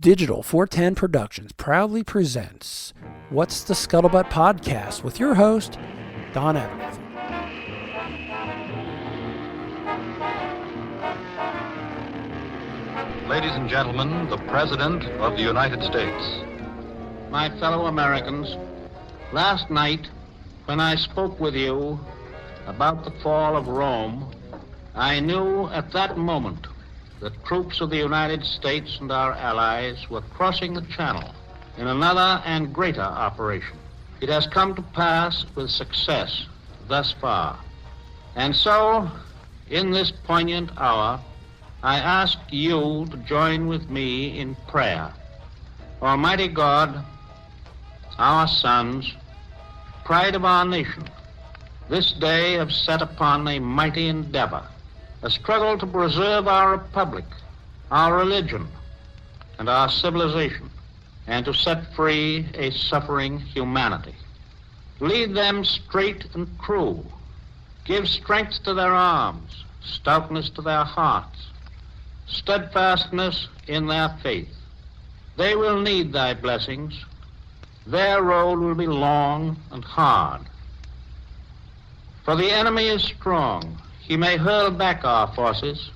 Digital 410 Productions proudly presents What's the Scuttlebutt Podcast with your host, Don Abernathy. Ladies and gentlemen, the President of the United States. My fellow Americans, last night when I spoke with you about the fall of Rome, I knew at that moment that troops of the United States and our allies were crossing the Channel in another and greater operation. It has come to pass with success thus far. And so, in this poignant hour, I ask you to join with me in prayer. Almighty God, our sons, pride of our nation, this day have set upon a mighty endeavor, a struggle to preserve our republic, our religion, and our civilization, and to set free a suffering humanity. Lead them straight and true. Give strength to their arms, stoutness to their hearts, steadfastness in their faith. They will need thy blessings. Their road will be long and hard. For the enemy is strong. He may hurl back our forces.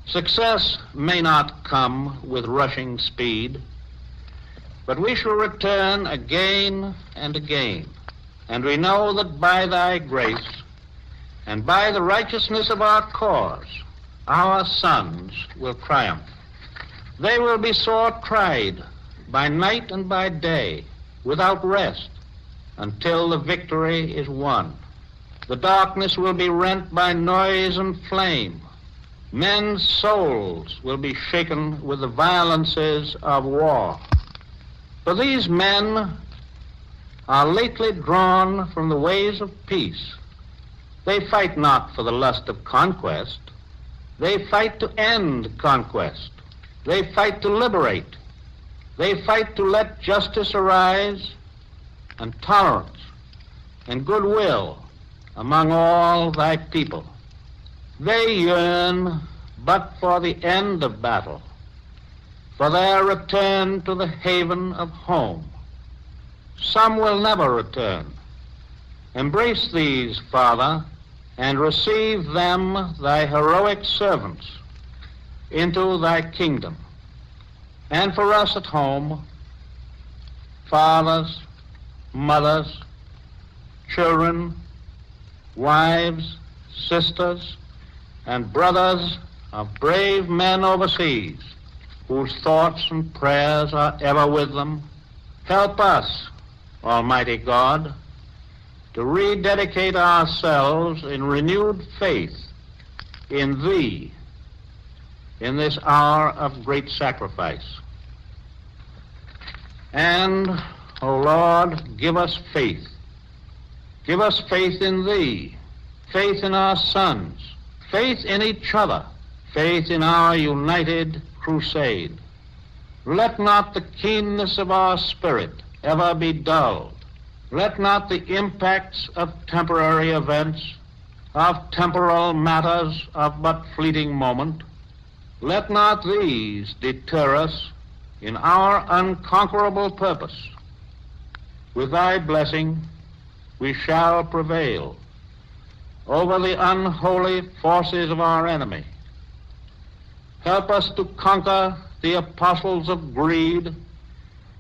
Success may not come with rushing speed, but we shall return again and again. And we know that by thy grace and by the righteousness of our cause, our sons will triumph. They will be sore tried by night and by day, without rest, until the victory is won. The darkness will be rent by noise and flame. Men's souls will be shaken with the violences of war. For these men are lately drawn from the ways of peace. They fight not for the lust of conquest. They fight to end conquest. They fight to liberate. They fight to let justice arise and tolerance and goodwill among all thy people. They yearn but for the end of battle, for their return to the haven of home. Some will never return. Embrace these, Father, and receive them, thy heroic servants, into thy kingdom. And for us at home, fathers, mothers, children, wives, sisters, and brothers of brave men overseas, whose thoughts and prayers are ever with them, help us, Almighty God, to rededicate ourselves in renewed faith in thee in this hour of great sacrifice. And, O Lord, give us faith. Give us faith in thee, faith in our sons, faith in each other, faith in our united crusade. Let not the keenness of our spirit ever be dulled. Let not the impacts of temporary events, of temporal matters of but fleeting moment, let not these deter us in our unconquerable purpose. With thy blessing, we shall prevail over the unholy forces of our enemy. Help us to conquer the apostles of greed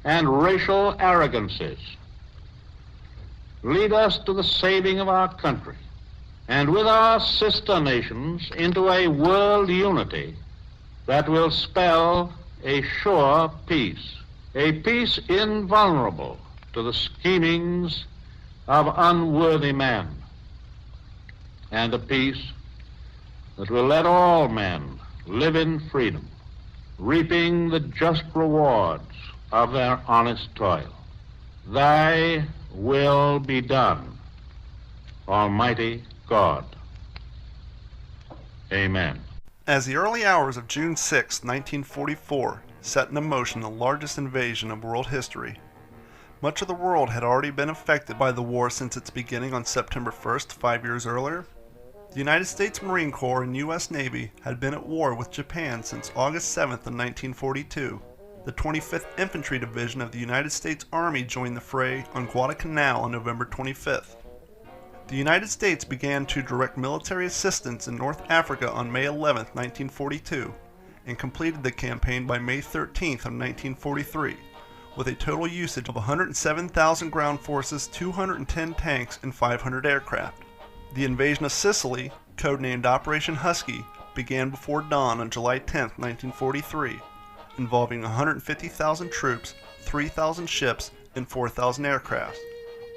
and racial arrogances. Lead us to the saving of our country, and with our sister nations into a world unity that will spell a sure peace, a peace invulnerable to the schemings of unworthy men, and a peace that will let all men live in freedom, reaping the just rewards of their honest toil. Thy will be done, Almighty God. Amen. As the early hours of June 6, 1944, set into motion the largest invasion of world history, much of the world had already been affected by the war since its beginning on September 1st, 5 years earlier. The United States Marine Corps and U.S. Navy had been at war with Japan since August 7th of 1942. the 25th Infantry Division of the United States Army joined the fray on Guadalcanal on November 25th. The United States began to direct military assistance in North Africa on May 11, 1942, and completed the campaign by May 13 of 1943, with a total usage of 107,000 ground forces, 210 tanks, and 500 aircraft. The invasion of Sicily, codenamed Operation Husky, began before dawn on July 10, 1943, involving 150,000 troops, 3,000 ships, and 4,000 aircraft,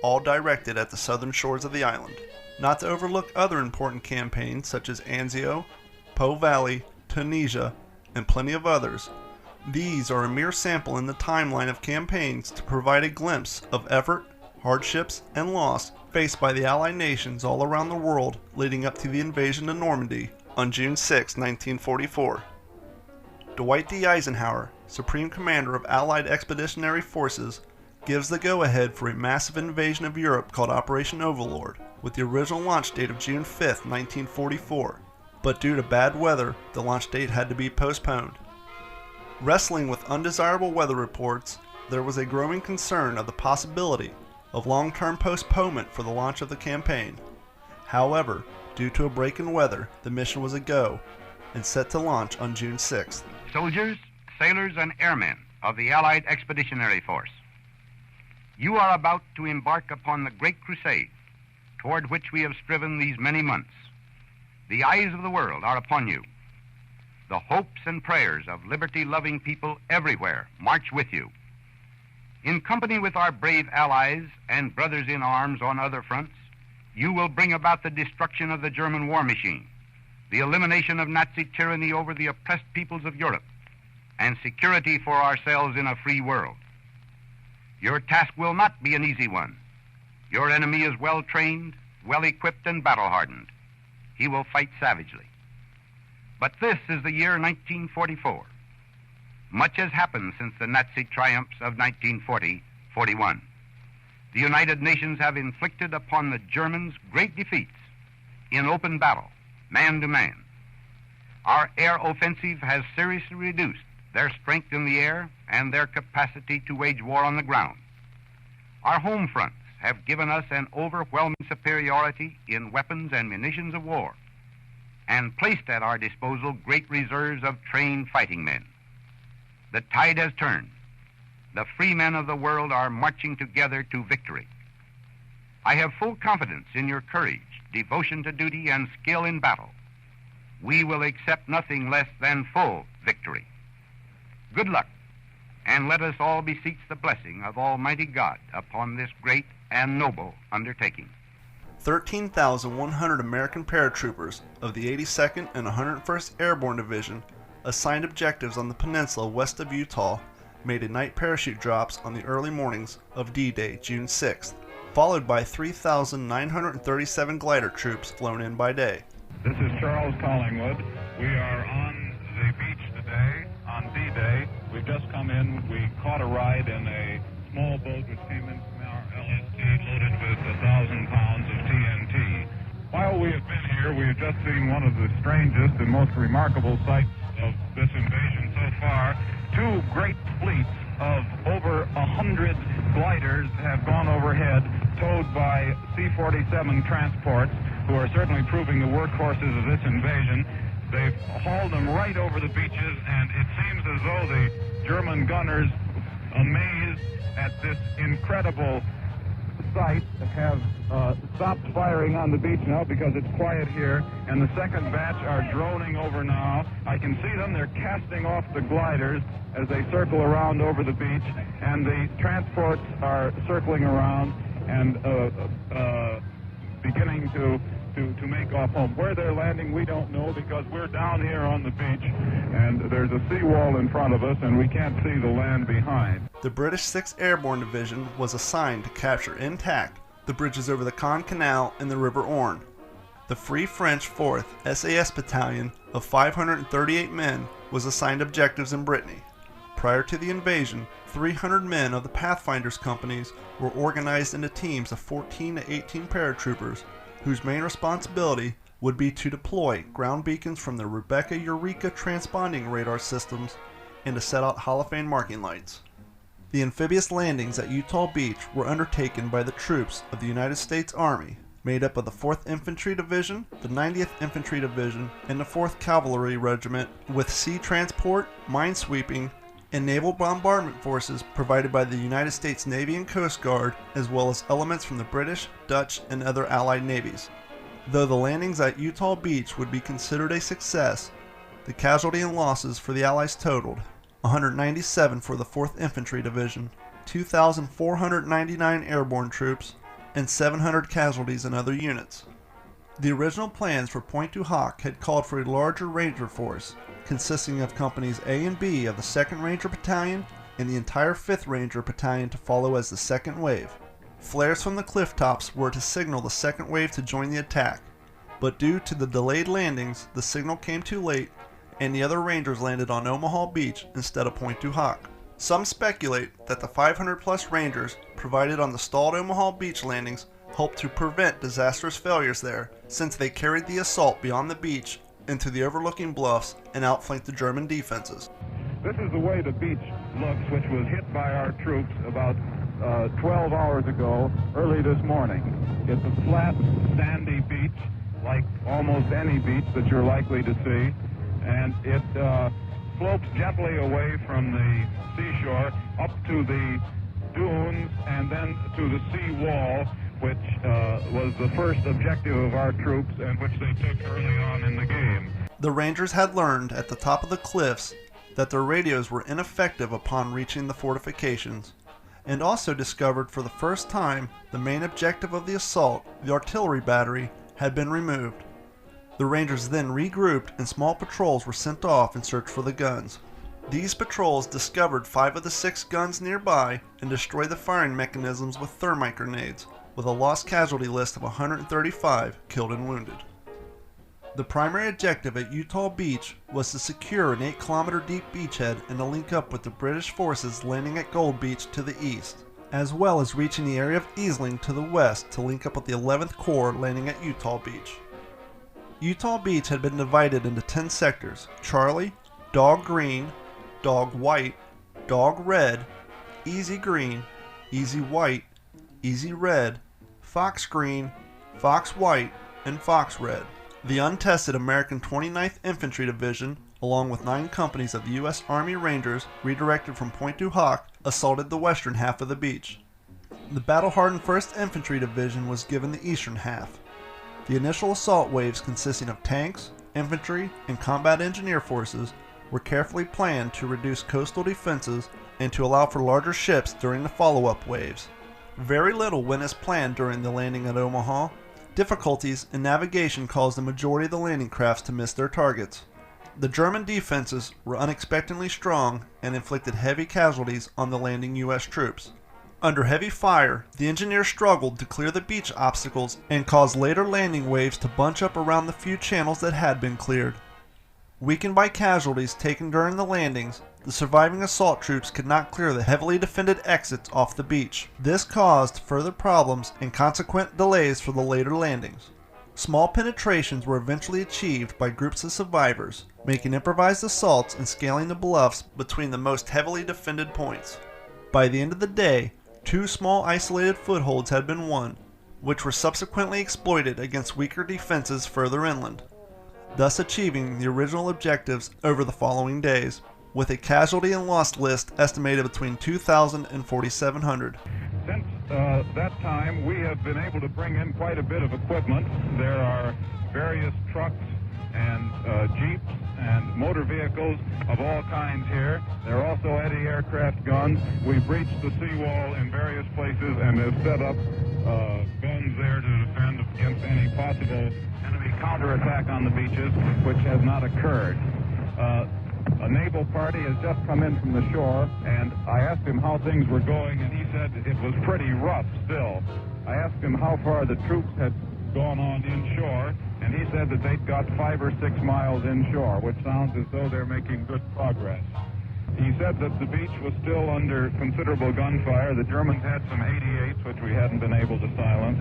all directed at the southern shores of the island. Not to overlook other important campaigns such as Anzio, Po Valley, Tunisia, and plenty of others, these are a mere sample in the timeline of campaigns to provide a glimpse of effort, hardships, and loss faced by the Allied nations all around the world leading up to the invasion of Normandy on June 6, 1944. Dwight D. Eisenhower, Supreme Commander of Allied Expeditionary Forces, gives the go-ahead for a massive invasion of Europe called Operation Overlord, with the original launch date of June 5, 1944, but due to bad weather, the launch date had to be postponed. Wrestling with undesirable weather reports, there was a growing concern of the possibility of long-term postponement for the launch of the campaign. However, due to a break in weather, the mission was a go and set to launch on June 6th. Soldiers, sailors, and airmen of the Allied Expeditionary Force, you are about to embark upon the great crusade toward which we have striven these many months. The eyes of the world are upon you. The hopes and prayers of liberty-loving people everywhere march with you. In company with our brave allies and brothers in arms on other fronts, you will bring about the destruction of the German war machine, the elimination of Nazi tyranny over the oppressed peoples of Europe, and security for ourselves in a free world. Your task will not be an easy one. Your enemy is well-trained, well-equipped, and battle-hardened. He will fight savagely. But this is the year 1944. Much has happened since the Nazi triumphs of 1940-41. The United Nations have inflicted upon the Germans great defeats in open battle, man to man. Our air offensive has seriously reduced their strength in the air and their capacity to wage war on the ground. Our home fronts have given us an overwhelming superiority in weapons and munitions of war, and placed at our disposal great reserves of trained fighting men. The tide has turned. The free men of the world are marching together to victory. I have full confidence in your courage, devotion to duty, and skill in battle. We will accept nothing less than full victory. Good luck, and let us all beseech the blessing of Almighty God upon this great and noble undertaking. 13,100 American paratroopers of the 82nd and 101st Airborne Division, assigned objectives on the peninsula west of Utah, made a night parachute drops on the early mornings of D-Day, June 6th, followed by 3,937 glider troops flown in by day. This is Charles Collingwood. We are on the beach today, on D-Day. We've just come in. We caught a ride in a small boat which came in from our LST loaded with 1,000 pounds of TNT. While we have been here, we have just seen one of the strangest and most remarkable sights of this invasion so far. Two great fleets of over 100 gliders have gone overhead, towed by C-47 transports, who are certainly proving the workhorses of this invasion. They've hauled them right over the beaches, and it seems as though the German gunners, amazed at this incredible sight, have stopped firing on the beach now because it's quiet here, and the second batch are droning over now. I can see them. They're casting off the gliders as they circle around over the beach, and the transports are circling around and beginning to make off home. Where they're landing, we don't know, because we're down here on the beach, and there's a seawall in front of us, and we can't see the land behind. The British 6th Airborne Division was assigned to capture intact the bridges over the Caen Canal and the River Orne. The Free French 4th SAS Battalion of 538 men was assigned objectives in Brittany. Prior to the invasion, 300 men of the Pathfinders companies were organized into teams of 14 to 18 paratroopers, whose main responsibility would be to deploy ground beacons from the Rebecca Eureka transponding radar systems and to set out Hall of Fame marking lights. The amphibious landings at Utah Beach were undertaken by the troops of the United States Army, made up of the 4th Infantry Division, the 90th Infantry Division, and the 4th Cavalry Regiment, with sea transport, minesweeping, and naval bombardment forces provided by the United States Navy and Coast Guard, as well as elements from the British, Dutch, and other Allied navies. Though the landings at Utah Beach would be considered a success, the casualty and losses for the Allies totaled 197 for the 4th Infantry Division, 2,499 airborne troops, and 700 casualties in other units. The original plans for Pointe du Hoc had called for a larger Ranger force, consisting of Companies A and B of the 2nd Ranger Battalion and the entire 5th Ranger Battalion to follow as the second wave. Flares from the cliff tops were to signal the second wave to join the attack, but due to the delayed landings, the signal came too late and the other Rangers landed on Omaha Beach instead of Pointe du Hoc. Some speculate that the 500 plus Rangers provided on the stalled Omaha Beach landings helped to prevent disastrous failures there, since they carried the assault beyond the beach into the overlooking bluffs and outflanked the German defenses. This is the way the beach looks, which was hit by our troops about 12 hours ago, early this morning. It's a flat, sandy beach, like almost any beach that you're likely to see, and it slopes gently away from the seashore up to the dunes and then to the sea wall, which was the first objective of our troops and which they took early on in the game. The Rangers had learned at the top of the cliffs that their radios were ineffective upon reaching the fortifications, and also discovered for the first time the main objective of the assault, the artillery battery, had been removed. The Rangers then regrouped and small patrols were sent off in search for the guns. These patrols discovered 5 of the 6 guns nearby and destroyed the firing mechanisms with thermite grenades, with a lost casualty list of 135 killed and wounded. The primary objective at Utah Beach was to secure an 8-kilometer deep beachhead and to link up with the British forces landing at Gold Beach to the east, as well as reaching the area of Easling to the west to link up with the 11th Corps landing at Utah Beach. Utah Beach had been divided into 10 sectors: Charlie, Dog Green, Dog White, Dog Red, Easy Green, Easy White, Easy Red, Fox Green, Fox White, and Fox Red. The untested American 29th Infantry Division, along with 9 companies of the U.S. Army Rangers redirected from Pointe du Hoc, assaulted the western half of the beach. The battle-hardened 1st Infantry Division was given the eastern half. The initial assault waves, consisting of tanks, infantry, and combat engineer forces, were carefully planned to reduce coastal defenses and to allow for larger ships during the follow-up waves. Very little went as planned during the landing at Omaha. Difficulties in navigation caused the majority of the landing crafts to miss their targets. The German defenses were unexpectedly strong and inflicted heavy casualties on the landing U.S. troops. Under heavy fire, the engineers struggled to clear the beach obstacles and caused later landing waves to bunch up around the few channels that had been cleared. Weakened by casualties taken during the landings, the surviving assault troops could not clear the heavily defended exits off the beach. This caused further problems and consequent delays for the later landings. Small penetrations were eventually achieved by groups of survivors, making improvised assaults and scaling the bluffs between the most heavily defended points. By the end of the day, 2 small isolated footholds had been won, which were subsequently exploited against weaker defenses further inland, thus achieving the original objectives over the following days, with a casualty and loss list estimated between 2,000 and 4,700. Since that time, we have been able to bring in quite a bit of equipment. There are various trucks and jeeps and motor vehicles of all kinds here. There are also anti-aircraft guns. We breached the seawall in various places and have set up guns there to defend against any possible enemy counterattack on the beaches, which has not occurred. A naval party has just come in from the shore, and I asked him how things were going, and he said it was pretty rough still. I asked him how far the troops had gone on inshore, and he said that they'd got 5 or 6 miles inshore, which sounds as though they're making good progress. He said that the beach was still under considerable gunfire. The Germans had some 88s, which we hadn't been able to silence.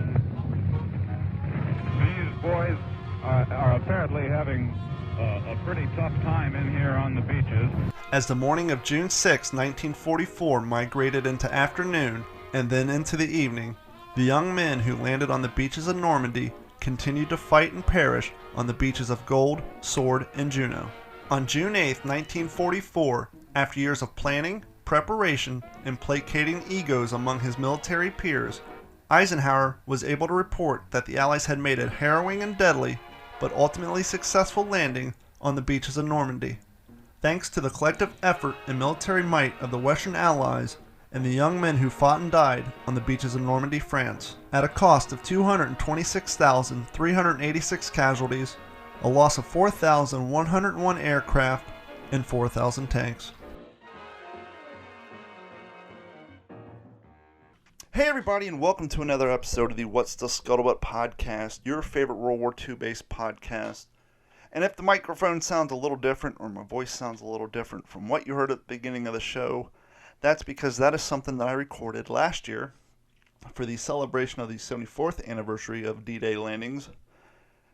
These boys are apparently having a pretty tough time in here on the beaches. As the morning of June 6, 1944 migrated into afternoon and then into the evening, the young men who landed on the beaches of Normandy continued to fight and perish on the beaches of Gold, Sword, and Juno. On June 8, 1944, after years of planning, preparation, and placating egos among his military peers, Eisenhower was able to report that the Allies had made a harrowing and deadly, but ultimately successful landing on the beaches of Normandy. Thanks to the collective effort and military might of the Western Allies and the young men who fought and died on the beaches of Normandy, France, at a cost of 226,386 casualties, a loss of 4,101 aircraft, and 4,000 tanks. Hey everybody, and welcome to another episode of the What's the Scuttlebutt podcast, your favorite World War II based podcast. And if the microphone sounds a little different or my voice sounds a little different from what you heard at the beginning of the show, that's because that is something that I recorded last year for the celebration of the 74th anniversary of D-Day landings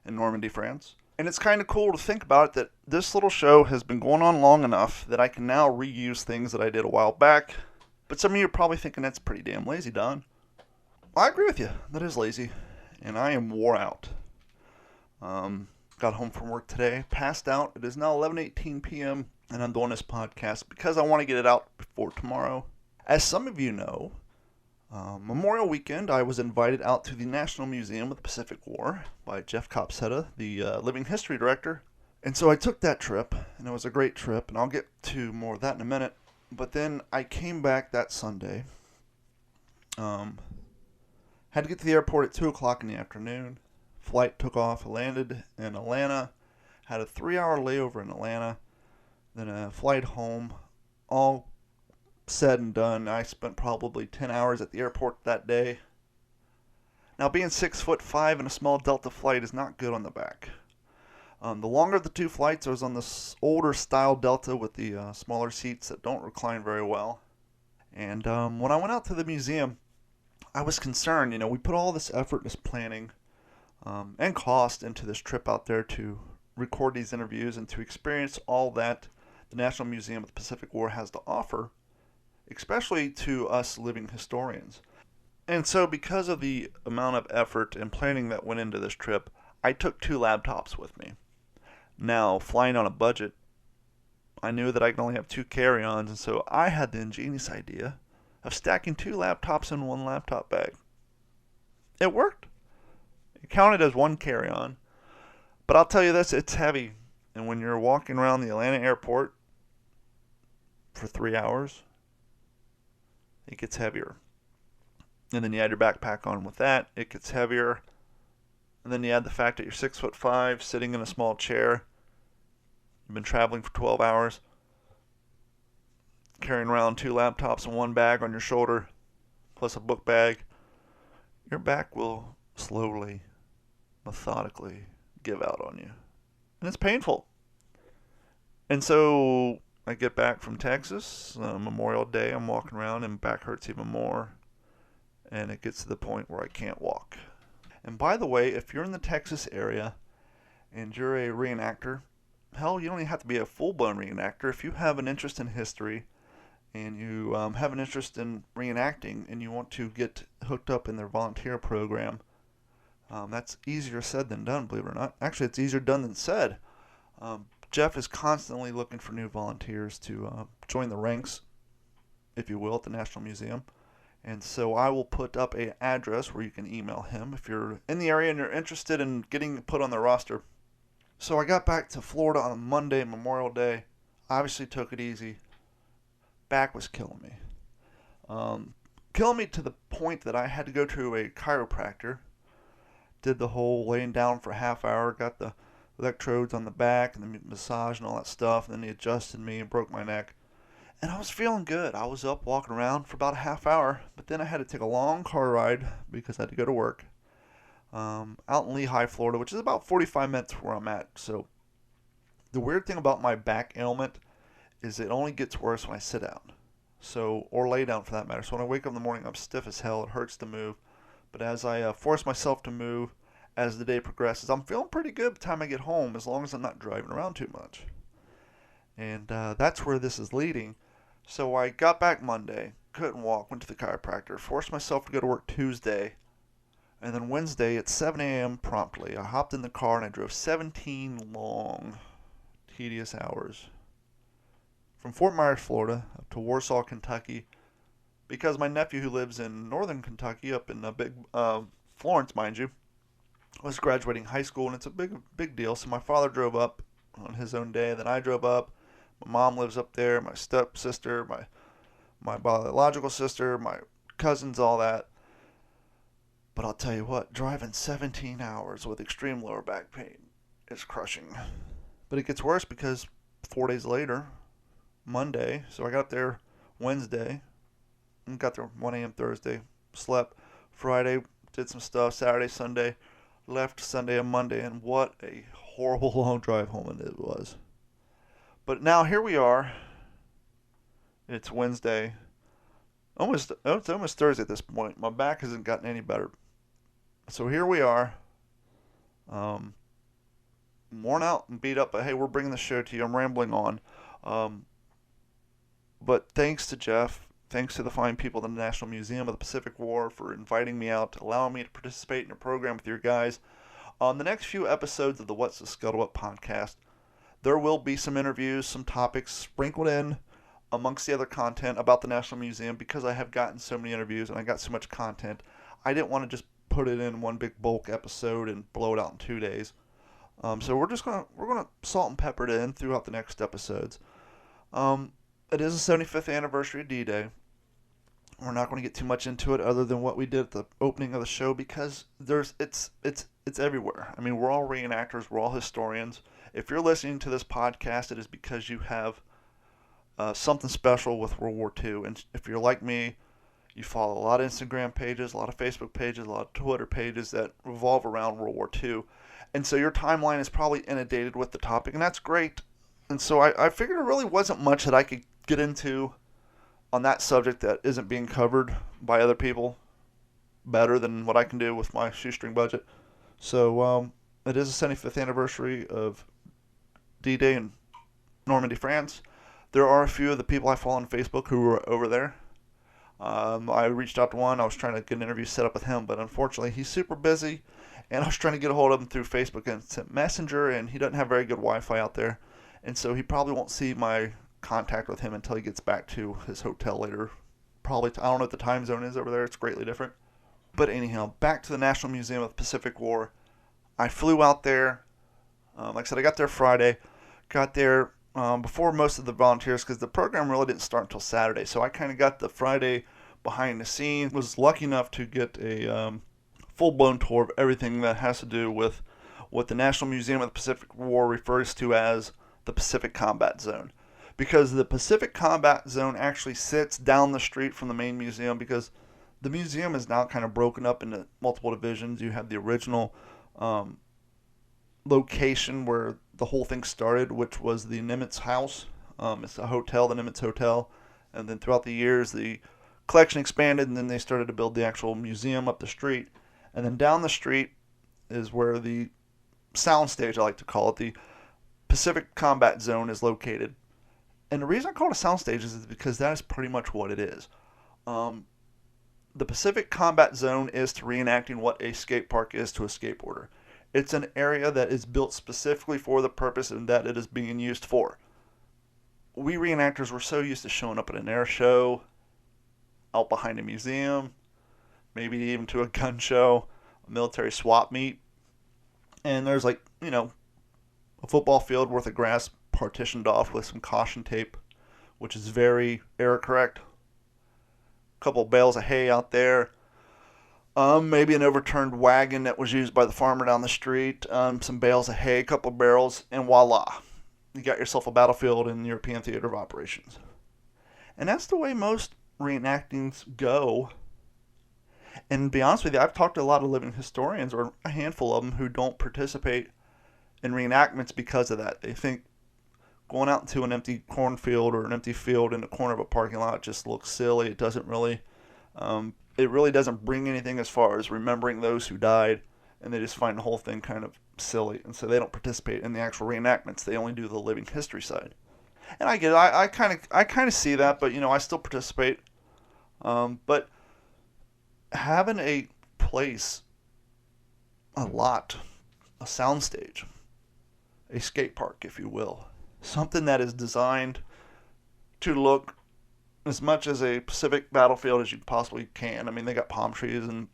in Normandy, France. And it's kind of cool to think about it that this little show has been going on long enough that I can now reuse things that I did a while back. But some of you are probably thinking that's pretty damn lazy, Don. Well, I agree with you. That is lazy. And I am wore out. Got home from work today, passed out. It is now 11:18 p.m. and I'm doing this podcast because I want to get it out before tomorrow. As some of you know, Memorial Weekend, I was invited out to the National Museum of the Pacific War by Jeff Copsetta, the Living History Director. And so I took that trip, and it was a great trip, and I'll get to more of that in a minute. But then I came back that Sunday. Had to get to the airport at 2 o'clock in the afternoon. Flight took off, landed in Atlanta, had a 3-hour layover in Atlanta, then a flight home. All said and done, I spent probably 10 hours at the airport that day. Now, being 6'5" in a small Delta flight is not good on the back. The longer of the two flights, I was on this older style Delta with the smaller seats that don't recline very well. And when I went out to the museum, I was concerned. You know, we put all this effort, this planning, and cost into this trip out there to record these interviews and to experience all that the National Museum of the Pacific War has to offer, especially to us living historians. And so because of the amount of effort and planning that went into this trip, I took 2 laptops with me. Now, flying on a budget, I knew that I could only have 2 carry-ons, and so I had the ingenious idea of stacking 2 laptops in 1 laptop bag. It worked. It counted as 1 carry-on. But I'll tell you this, it's heavy. And when you're walking around the Atlanta airport for 3 hours, it gets heavier. And then you add your backpack on with that, it gets heavier. And then you add the fact that you're 6'5", sitting in a small chair. You've been traveling for 12 hours, carrying around 2 laptops and 1 bag on your shoulder, plus a book bag. Your back will slowly, methodically give out on you. And it's painful. And so I get back from Texas, Memorial Day, I'm walking around and back hurts even more. And it gets to the point where I can't walk. And by the way, if you're in the Texas area and you're a reenactor, hell, you don't even have to be a full-blown reenactor. If you have an interest in history and you have an interest in reenacting and you want to get hooked up in their volunteer program, that's easier said than done, believe it or not. Actually, it's easier done than said. Jeff is constantly looking for new volunteers to join the ranks, if you will, at the National Museum. And so I will put up an address where you can email him if you're in the area and you're interested in getting put on the roster. So I got back to Florida on Monday, Memorial Day. Obviously took it easy. Back was killing me. Killing me to the point that I had to go to a chiropractor. Did the whole laying down for a half hour, got the electrodes on the back and the massage and all that stuff. And then he adjusted me and broke my neck. And I was feeling good. I was up walking around for about a half hour. But then I had to take a long car ride because I had to go to work. Out in Lehigh, Florida, which is about 45 minutes from where I'm at. So the weird thing about my back ailment is it only gets worse when I sit down. So, or lay down for that matter. So when I wake up in the morning, I'm stiff as hell. It hurts to move. But as I force myself to move, as the day progresses, I'm feeling pretty good by the time I get home, as long as I'm not driving around too much. And that's where this is leading. So I got back Monday, couldn't walk, went to the chiropractor, forced myself to go to work Tuesday, and then Wednesday at 7 a.m. promptly, I hopped in the car and I drove 17 long, tedious hours from Fort Myers, Florida, up to Warsaw, Kentucky, because my nephew, who lives in northern Kentucky, up in big Florence, mind you, was graduating high school, and it's a big deal. So my father drove up on his own day, then I drove up. My mom lives up there, my stepsister, my biological sister, my cousins, all that. But I'll tell you what, driving 17 hours with extreme lower back pain is crushing. But it gets worse because 4 days later, Monday, so I got up there Wednesday, and got there 1 a.m. Thursday, slept Friday, did some stuff, Saturday, Sunday, left Sunday and Monday, and what a horrible long drive home it was. But now here we are. It's Wednesday. It's almost Thursday at this point. My back hasn't gotten any better. So here we are. Worn out and beat up, but hey, we're bringing the show to you. I'm rambling on. But thanks to Jeff, thanks to the fine people at the National Museum of the Pacific War for inviting me out, allowing me to participate in your program with your guys. On the next few episodes of the What's the Scuttlebutt podcast, there will be some interviews, some topics sprinkled in amongst the other content about the National Museum, because I have gotten so many interviews and I got so much content. I didn't want to just put it in one big bulk episode and blow it out in 2 days. So we're gonna salt and pepper it in throughout the next episodes. It is the 75th anniversary of D-Day. We're not going to get too much into it other than what we did at the opening of the show, because it's everywhere. I mean, we're all reenactors, we're all historians. If you're listening to this podcast, it is because you have something special with World War II. And if you're like me, you follow a lot of Instagram pages, a lot of Facebook pages, a lot of Twitter pages that revolve around World War II. And so your timeline is probably inundated with the topic, and that's great. And so I figured there really wasn't much that I could get into on that subject that isn't being covered by other people better than what I can do with my shoestring budget. So it is the 75th anniversary of D-Day in Normandy, France. There are a few of the people I follow on Facebook who were over there. I reached out to one. I was trying to get an interview set up with him, but unfortunately he's super busy, and I was trying to get a hold of him through Facebook Instant Messenger, and he doesn't have very good Wi-Fi out there, and so he probably won't see my contact with him until he gets back to his hotel later. Probably, I don't know what the time zone is over there. It's greatly different. But anyhow, back to the National Museum of the Pacific War. I flew out there. Like I said, I got there Friday. Got there before most of the volunteers, because the program really didn't start until Saturday. So I kind of got the Friday behind the scenes. Was lucky enough to get a full-blown tour of everything that has to do with what the National Museum of the Pacific War refers to as the Pacific Combat Zone. Because the Pacific Combat Zone actually sits down the street from the main museum, because the museum is now kind of broken up into multiple divisions. You have the original location where the whole thing started, which was the Nimitz House. It's a hotel, the Nimitz Hotel. And then throughout the years, the collection expanded, and then they started to build the actual museum up the street. And then down the street is where the soundstage, I like to call it, the Pacific Combat Zone, is located. And the reason I call it a soundstage is because that is pretty much what it is. The Pacific Combat Zone is to reenacting what a skate park is to a skateboarder. It's an area that is built specifically for the purpose and that it is being used for. We reenactors were so used to showing up at an air show, out behind a museum, maybe even to a gun show, a military swap meet, and there's a football field worth of grass partitioned off with some caution tape, which is very error correct. A couple bales of hay out there. Maybe an overturned wagon that was used by the farmer down the street. Some bales of hay, a couple barrels, and voila. You got yourself a battlefield in the European theater of operations. And that's the way most reenactings go. And to be honest with you, I've talked to a lot of living historians, or a handful of them, who don't participate in reenactments because of that. They think going out into an empty cornfield or an empty field in the corner of a parking lot just looks silly. It doesn't really, it really doesn't bring anything as far as remembering those who died, and they just find the whole thing kind of silly. And so they don't participate in the actual reenactments. They only do the living history side. And I get it. I kind of see that, but I still participate. But having a place, a lot, a soundstage, a skate park, if you will, something that is designed to look as much as a Pacific battlefield as you possibly can. I mean, they got palm trees and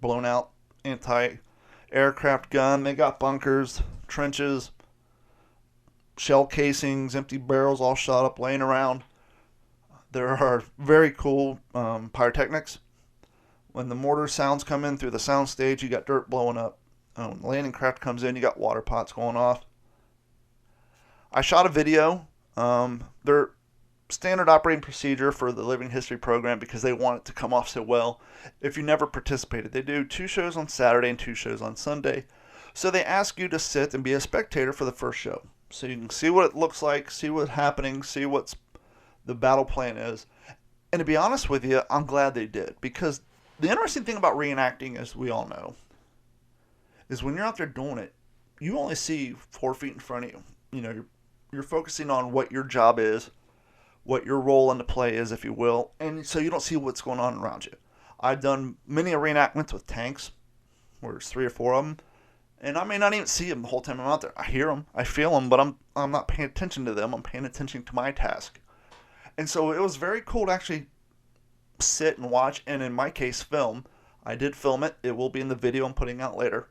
blown out anti-aircraft gun. They got bunkers, trenches, shell casings, empty barrels all shot up, laying around. There are very cool pyrotechnics. When the mortar sounds come in through the sound stage, you got dirt blowing up. When the landing craft comes in, you got water pots going off. I shot a video. Their standard operating procedure for the Living History program, because they want it to come off so well. If you never participated, they do 2 shows on Saturday and 2 shows on Sunday. So they ask you to sit and be a spectator for the first show. So you can see what it looks like, see what's happening, see what's the battle plan is. And to be honest with you, I'm glad they did, because the interesting thing about reenacting, as we all know, is when you're out there doing it, you only see 4 feet in front of you. You're focusing on what your job is, what your role in the play is, if you will, and so you don't see what's going on around you. I've done many reenactments with tanks, where there's 3 or 4 of them, and I may not even see them the whole time I'm out there. I hear them, I feel them, but I'm not paying attention to them. I'm paying attention to my task. And so it was very cool to actually sit and watch, and in my case, film. I did film it. It will be in the video I'm putting out later.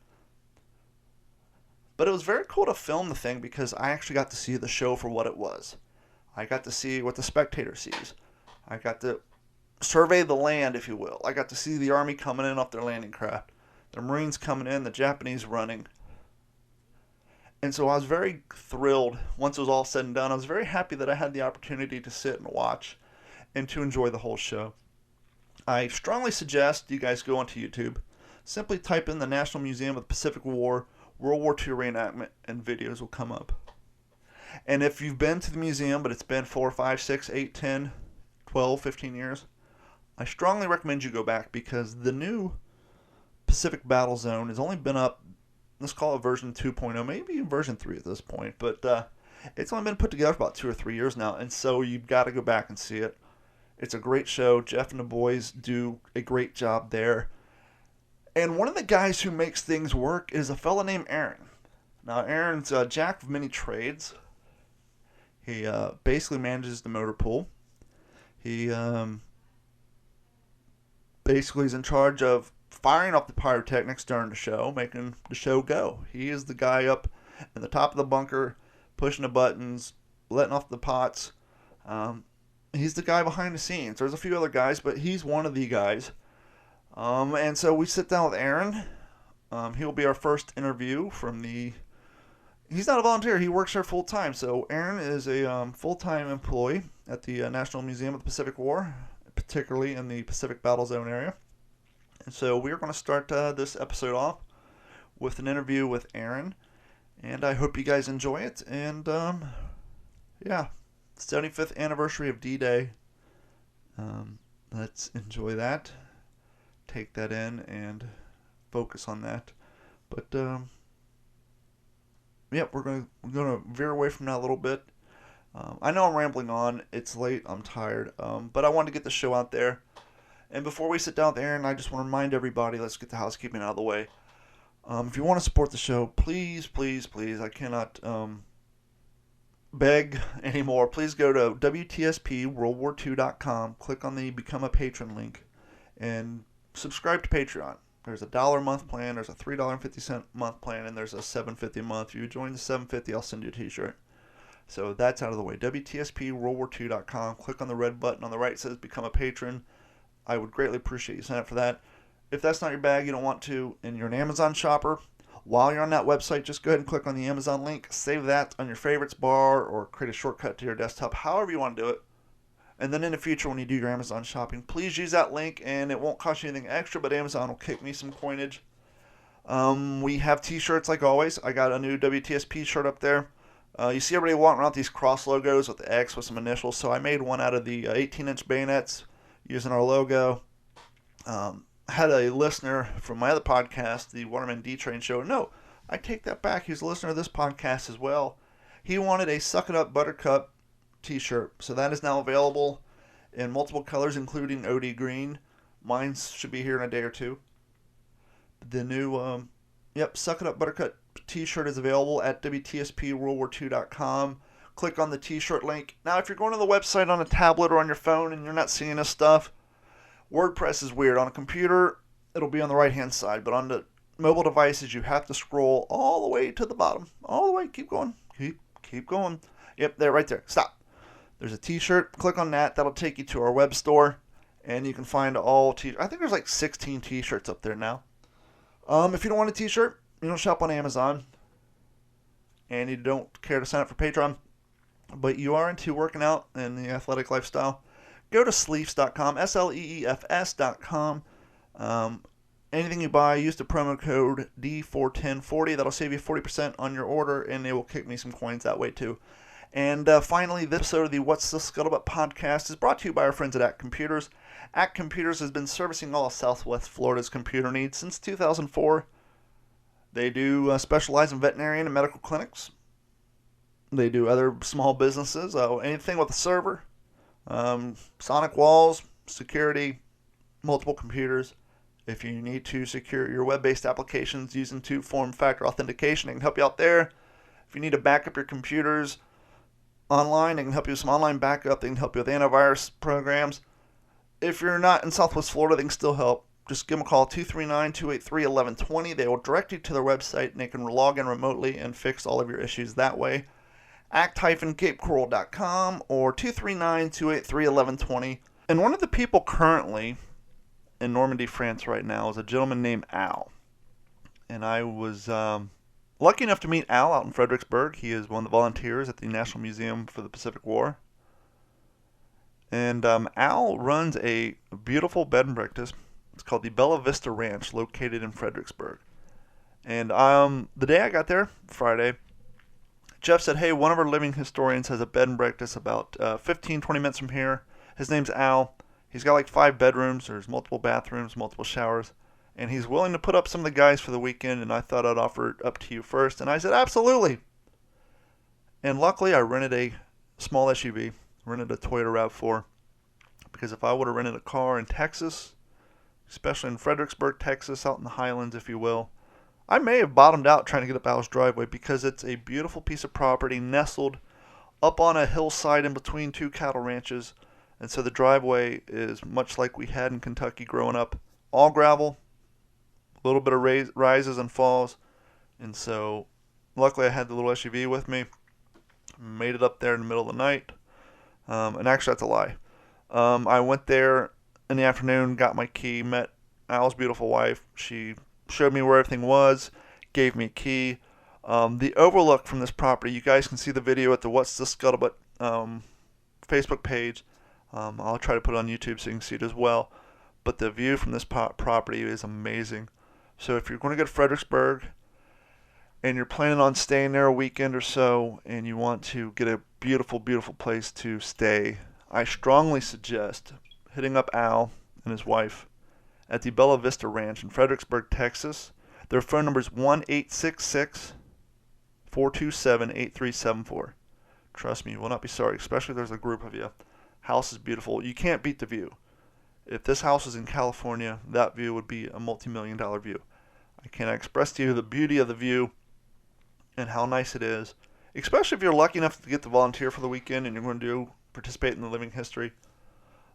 But it was very cool to film the thing, because I actually got to see the show for what it was. I got to see what the spectator sees. I got to survey the land, if you will. I got to see the Army coming in off their landing craft, the Marines coming in, the Japanese running. And so I was very thrilled once it was all said and done. I was very happy that I had the opportunity to sit and watch and to enjoy the whole show. I strongly suggest you guys go onto YouTube. Simply type in the National Museum of the Pacific War, World War II reenactment, and videos will come up. And if you've been to the museum, but it's been 4, 5, 6, 8, 10, 12, 15 years, I strongly recommend you go back, because the new Pacific Battle Zone has only been up, let's call it version 2.0, maybe version 3 at this point, but it's only been put together for about 2 or 3 years now, and so you've got to go back and see it. It's a great show. Jeff and the boys do a great job there. And one of the guys who makes things work is a fella named Aaron. Now, Aaron's a jack of many trades. He basically manages the motor pool. He basically is in charge of firing up the pyrotechnics during the show, making the show go. He is the guy up in the top of the bunker, pushing the buttons, letting off the pots. He's the guy behind the scenes. There's a few other guys, but he's one of the guys. And so we sit down with Aaron. He'll be our first interview from the... He's not a volunteer. He works there full time. So Aaron is a full-time employee at the National Museum of the Pacific War, particularly in the Pacific Battle Zone area. And so we're going to start this episode off with an interview with Aaron. And I hope you guys enjoy it. And yeah, 75th anniversary of D-Day. Let's enjoy that. Take that in and focus on that. But yeah, we're gonna veer away from that a little bit. I know I'm rambling on. It's late. I'm tired. But I wanted to get the show out there. And before we sit down with Aaron, I just want to remind everybody, let's get the housekeeping out of the way. If you want to support the show, please, please, please, I cannot beg anymore. Please go to Wtsp-World-War-2.com, click on the Become a Patron link, and subscribe to Patreon. There's a $1 a month plan, there's a $3.50 month plan, and there's a $7.50 a month. If you join the $7.50, I'll send you a t-shirt. So that's out of the way. Wtsp-World-War-2.com. Click on the red button on the right that says Become a Patron. I would greatly appreciate you sign up for that. If that's not your bag, you don't want to, and you're an Amazon shopper, while you're on that website, just go ahead and click on the Amazon link. Save that on your favorites bar or create a shortcut to your desktop, however you want to do it. And then in the future, when you do your Amazon shopping, please use that link, and it won't cost you anything extra, but Amazon will kick me some coinage. We have t-shirts like always. I got a new WTSP shirt up there. You see everybody walking around with these cross logos with the X with some initials, so I made one out of the 18-inch bayonets using our logo. Had a listener from my other podcast, the Waterman D-Train Show. No, I take that back. He's a listener of this podcast as well. He wanted a Suck It Up Buttercup t-shirt. So that is now available in multiple colors, including OD green. Mine should be here in a day or two. The new, Suck It Up Buttercup t-shirt is available at WTSPWorldWar2.com. Click on the t-shirt link. Now, if you're going to the website on a tablet or on your phone and you're not seeing this stuff, WordPress is weird. On a computer, it'll be on the right-hand side, but on the mobile devices, you have to scroll all the way to the bottom. All the way. Keep going. Keep going. Yep, there, right there. Stop. There's a t-shirt. Click on that. That'll take you to our web store, and you can find all I think there's like 16 t-shirts up there now. If you don't want a t-shirt, you don't shop on Amazon, and you don't care to sign up for Patreon, but you are into working out and the athletic lifestyle, go to sleefs.com, sleefs.com. Anything you buy, use the promo code D41040. That'll save you 40% on your order, and they will kick me some coins that way too. And finally, this episode of the What's the Scuttlebutt podcast is brought to you by our friends at Act Computers. Act Computers has been servicing all of Southwest Florida's computer needs since 2004. They do specialize in veterinarian and medical clinics. They do other small businesses, anything with a server, sonic walls, security, multiple computers. If you need to secure your web-based applications using two-form factor authentication, they can help you out there. If you need to back up your computers online, they can help you with some online backup. They can help you with antivirus programs. If you're not in Southwest Florida, they can still help. Just give them a call, 239-283-1120. They will direct you to their website, and they can log in remotely and fix all of your issues that way. act-capecoral.com or 239-283-1120. And one of the people currently in Normandy, France right now is a gentleman named Al. And I was lucky enough to meet Al out in Fredericksburg. He is one of the volunteers at the National Museum for the Pacific War. And Al runs a beautiful bed and breakfast. It's called the Bella Vista Ranch, located in Fredericksburg. And the day I got there, Friday, Jeff said, hey, one of our living historians has a bed and breakfast about 15-20 minutes from here. His name's Al. He's got like 5 bedrooms. There's multiple bathrooms, multiple showers. And he's willing to put up some of the guys for the weekend, and I thought I'd offer it up to you first. And I said, absolutely. And luckily, I rented a small SUV, rented a Toyota RAV4, because if I would have rented a car in Texas, especially in Fredericksburg, Texas, out in the highlands, if you will, I may have bottomed out trying to get up Al's driveway, because it's a beautiful piece of property nestled up on a hillside in between 2 cattle ranches. And so the driveway is much like we had in Kentucky growing up, all gravel, a little bit of rises and falls. And so luckily I had the little SUV with me, made it up there in the middle of the night. And actually that's a lie. I went there in the afternoon, got my key, met Al's beautiful wife. She showed me where everything was, gave me a key. The overlook from this property, you guys can see the video at the What's the Scuttlebutt Facebook page. I'll try to put it on YouTube so you can see it as well. But the view from this property is amazing. So if you're going to go to Fredericksburg and you're planning on staying there a weekend or so and you want to get a beautiful, beautiful place to stay, I strongly suggest hitting up Al and his wife at the Bella Vista Ranch in Fredericksburg, Texas. Their phone number is 1-866-427-8374. Trust me, you will not be sorry, especially if there's a group of you. House is beautiful. You can't beat the view. If this house was in California, that view would be a multi-million-dollar view. I cannot express to you the beauty of the view and how nice it is, especially if you're lucky enough to get to volunteer for the weekend and you're going to participate in the living history.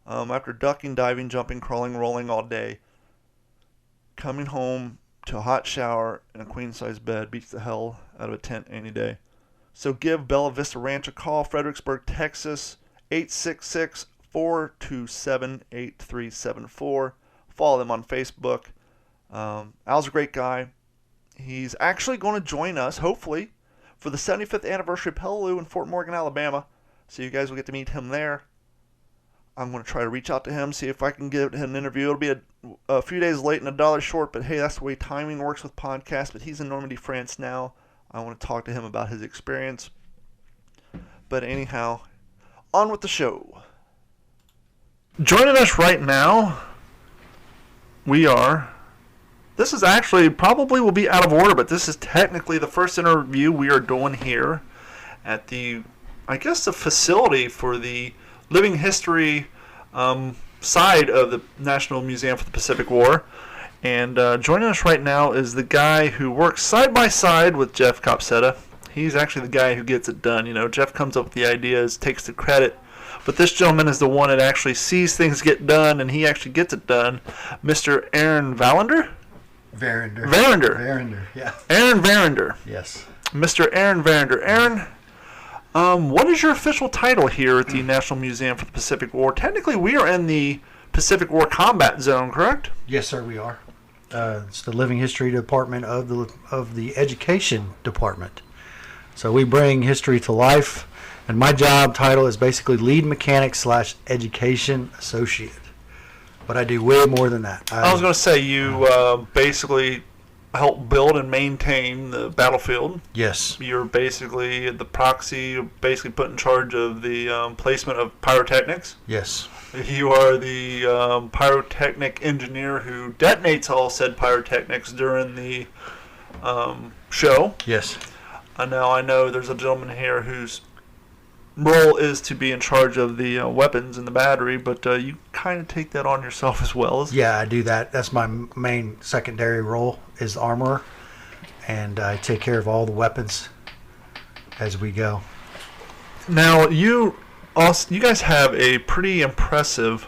After ducking, diving, jumping, crawling, rolling all day, coming home to a hot shower and a queen-size bed beats the hell out of a tent any day. So give Bella Vista Ranch a call, Fredericksburg, Texas, 866-427-8374. Follow them on Facebook. Al's a great guy. He's actually going to join us, hopefully, for the 75th anniversary of Peleliu in Fort Morgan, Alabama. So you guys will get to meet him there. I'm going to try to reach out to him, see if I can get him an interview. It'll be a few days late and $1 short, but hey, that's the way timing works with podcasts. But he's in Normandy, France now. I want to talk to him about his experience. But anyhow, on with the show. Joining us right now, this is actually probably will be out of order, but this is technically the first interview we are doing here at the facility for the living history side of the National Museum for the Pacific War. And joining us right now is the guy who works side by side with Jeff Copsetta. He's actually the guy who gets it done. Jeff comes up with the ideas, takes the credit, but this gentleman is the one that actually sees things get done, and he actually gets it done. Mr. Aaron Valander? Varinder, yeah. Aaron Varinder. Yes. Mr. Aaron Varinder. Aaron, what is your official title here at the National Museum for the Pacific War? Technically, we are in the Pacific War Combat Zone, correct? Yes, sir, we are. It's the Living History Department of the Education Department. So we bring history to life, and my job title is basically Lead Mechanic / Education Associate. But I do way more than that. I was going to say, you basically help build and maintain the battlefield. Yes. You're basically the proxy, you're basically put in charge of the placement of pyrotechnics. Yes. You are the pyrotechnic engineer who detonates all said pyrotechnics during the show. Yes. Now I know there's a gentleman here whose role is to be in charge of the weapons and the battery, but you kind of take that on yourself as well. Yeah, I do that. That's my main secondary role is armorer, and I take care of all the weapons as we go. Now you guys have a pretty impressive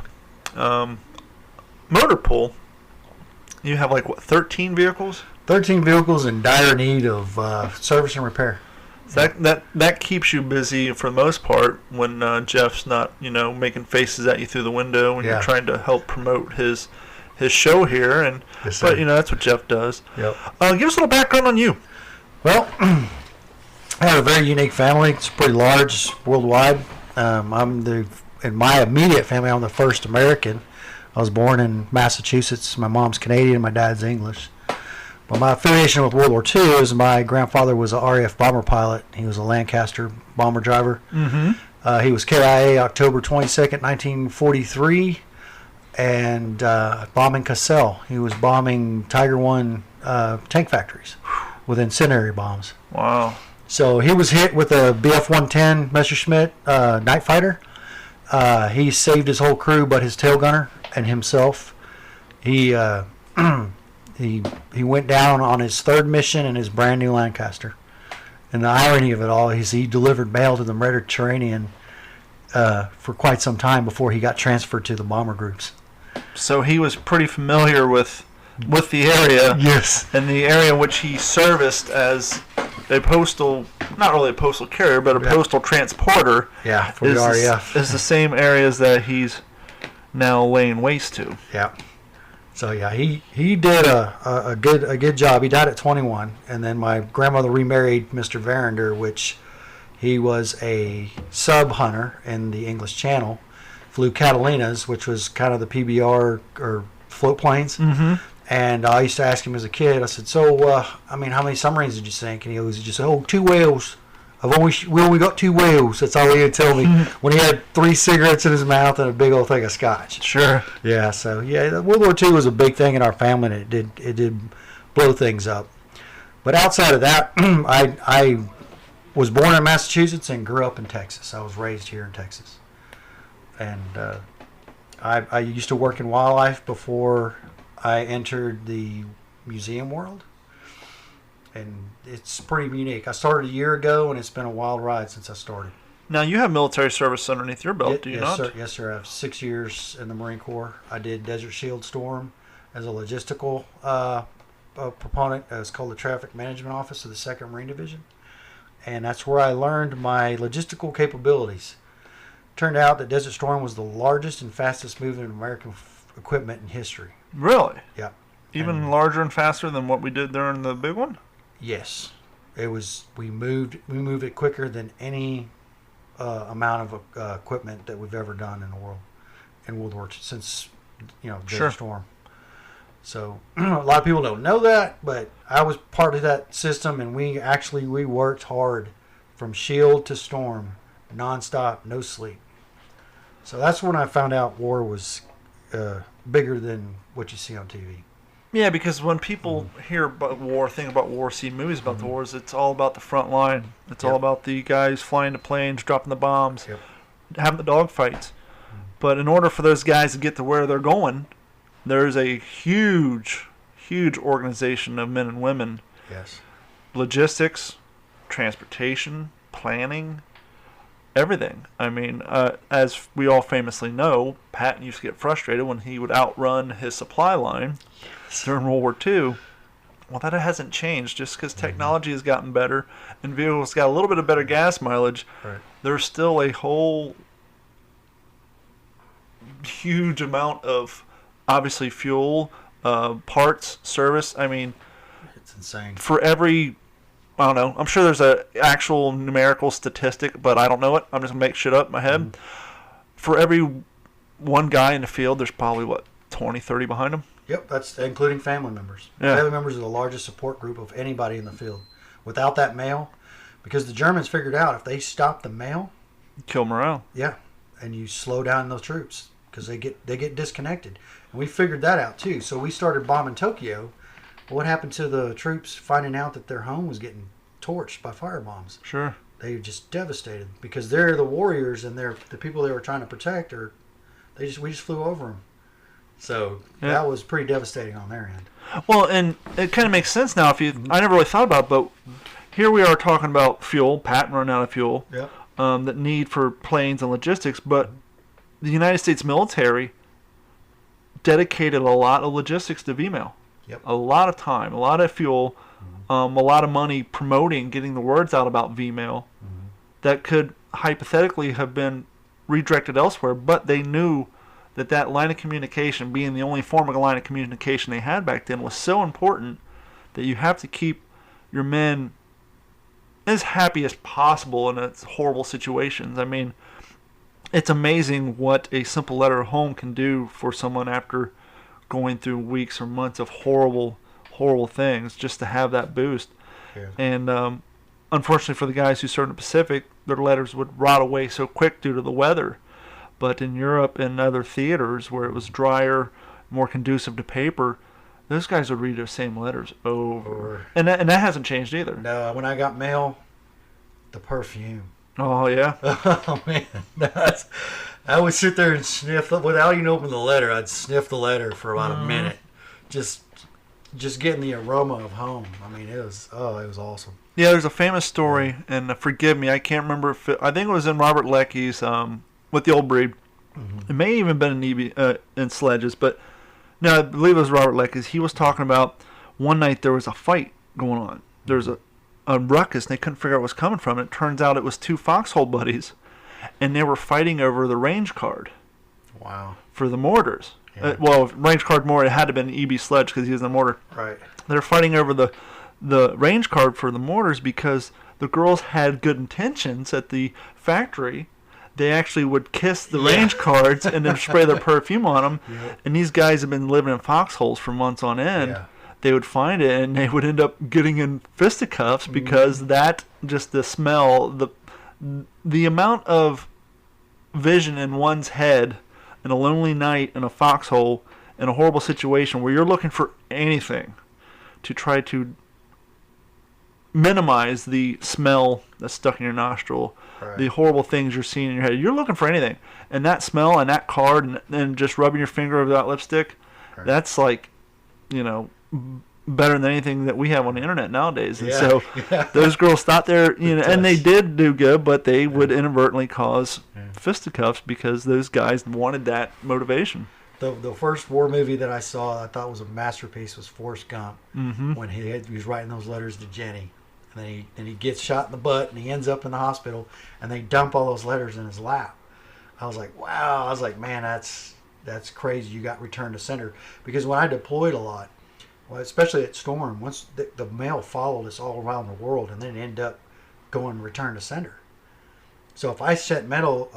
motor pool. You have 13 vehicles? 13 vehicles in dire need of service and repair. That keeps you busy for the most part when Jeff's not making faces at you through the window when you're trying to help promote his show here. And yes, but that's what Jeff does. Yep. Give us a little background on you. Well, I have a very unique family. It's pretty large worldwide. In my immediate family, I'm the first American. I was born in Massachusetts. My mom's Canadian, my dad's English. Well, my affiliation with World War II is my grandfather was an RAF bomber pilot. He was a Lancaster bomber driver. Mm-hmm. He was KIA October 22nd, 1943, and bombing Cassell. He was bombing Tiger I tank factories with incendiary bombs. Wow. So he was hit with a Bf-110 Messerschmitt night fighter. He saved his whole crew but his tail gunner and himself. He went down on his third mission in his brand new Lancaster. And the irony of it all is he delivered mail to the Mediterranean for quite some time before he got transferred to the bomber groups. So he was pretty familiar with the area. Yes. And the area in which he serviced as a postal, not really a postal carrier, but a postal transporter. Yeah, for the RAF. Is the same areas that he's now laying waste to. Yeah. So yeah, he did a good job. He died at 21, and then my grandmother remarried Mr. Varinder, which he was a sub hunter in the English Channel, flew Catalinas, which was kind of the PBR or float planes. Mm-hmm. And I used to ask him as a kid. I said, "So, how many submarines did you sink?" And he always just said, "Oh, 2 whales. We only got 2 whales." That's all he would tell me when he had 3 cigarettes in his mouth and a big old thing of scotch. Sure. Yeah. So yeah, World War II was a big thing in our family, and it did blow things up. But outside of that, I was born in Massachusetts and grew up in Texas. I was raised here in Texas, and I used to work in wildlife before I entered the museum world. And it's pretty unique. I started a year ago, and it's been a wild ride since I started. Now, you have military service underneath your belt, do you not? Sir. Yes, sir. I have 6 years in the Marine Corps. I did Desert Shield Storm as a logistical proponent. It's called the Traffic Management Office of the 2nd Marine Division. And that's where I learned my logistical capabilities. Turned out that Desert Storm was the largest and fastest moving American equipment in history. Really? Yeah. Even larger and faster than what we did during the big one? Yes, it was. We moved it quicker than any amount of equipment that we've ever done in the world in World War II since Desert Storm. So a lot of people don't know that, but I was part of that system, and we worked hard from Shield to Storm, nonstop, no sleep. So that's when I found out war was bigger than what you see on TV. Yeah, because when people hear about war, think about war, see movies about the wars, it's all about the front line. It's all about the guys flying the planes, dropping the bombs, having the dogfights. But in order for those guys to get to where they're going, there's a huge, huge organization of men and women. Yes. Logistics, transportation, planning, everything. I mean, as we all famously know, Patton used to get frustrated when he would outrun his supply line during World War II. Well, that hasn't changed. Just because technology has gotten better and vehicles got a little bit of better gas mileage, there's still a whole huge amount of, obviously, fuel, parts, service. I mean, it's insane. For every, I don't know, I'm sure there's an actual numerical statistic, but I don't know it. I'm just going to make shit up in my head. For every one guy in the field, there's probably, 20, 30 behind him? Yep, that's including family members. Yeah. Family members are the largest support group of anybody in the field. Without that mail, because the Germans figured out if they stop the mail, kill morale. Yeah, and you slow down those troops because they get disconnected. And we figured that out too. So we started bombing Tokyo. What happened to the troops finding out that their home was getting torched by firebombs? Sure. They were just devastated because they're the warriors and they're the people they were trying to protect. We just flew over them. So that was pretty devastating on their end. Well, and it kind of makes sense now. I never really thought about it, but here we are talking about fuel, Patton running out of fuel, that need for planes and logistics, but the United States military dedicated a lot of logistics to V-mail. Yep. A lot of time, a lot of fuel, a lot of money promoting, getting the words out about V-mail that could hypothetically have been redirected elsewhere, but they knew that line of communication, being the only form of line of communication they had back then, was so important that you have to keep your men as happy as possible in horrible situations. I mean, it's amazing what a simple letter home can do for someone after going through weeks or months of horrible, horrible things, just to have that boost. Yeah. And unfortunately for the guys who served in the Pacific, their letters would rot away so quick due to the weather. But in Europe and other theaters where it was drier, more conducive to paper, those guys would read those same letters over. And that hasn't changed either. No, when I got mail, the perfume. Oh, yeah? Oh, man. I would sit there and sniff, without even opening the letter, I'd sniff the letter for about a minute. Just getting the aroma of home. I mean, it was awesome. Yeah, there's a famous story, and forgive me, I can't remember if I think it was in Robert Leckie's With the Old Breed. It may even been in Sledges, but no, I believe it was Robert Leckie's. He was talking about one night there was a fight going on. There was a ruckus, and they couldn't figure out what was coming from. It turns out it was two foxhole buddies, and they were fighting over the range card. Wow. For the mortars. Yeah. Range card mortar, it had to have been E.B. Sledge because he was in the mortar. Right. They're fighting over the range card for the mortars because the girls had good intentions at the factory. They actually would kiss the range cards and then spray their perfume on them. Yep. And these guys have been living in foxholes for months on end. Yeah. They would find it, and they would end up getting in fisticuffs because that, just the smell, the amount of vision in one's head in a lonely night in a foxhole in a horrible situation where you're looking for anything to try to minimize the smell that's stuck in your nostril, the horrible things you're seeing in your head. You're looking for anything. And that smell and that card and just rubbing your finger over that lipstick, that's like, better than anything that we have on the internet nowadays. And so those girls thought and they did do good, but they would inadvertently cause fisticuffs because those guys wanted that motivation. The first war movie that I saw I thought was a masterpiece was Forrest Gump, when he was writing those letters to Jenny. And then he gets shot in the butt, and he ends up in the hospital, and they dump all those letters in his lap. I was like, wow. I was like, man, that's crazy. You got returned to sender. Because when I deployed a lot, especially at Storm, once the mail followed us all around the world, and then ended up going return to sender. So if I sent mails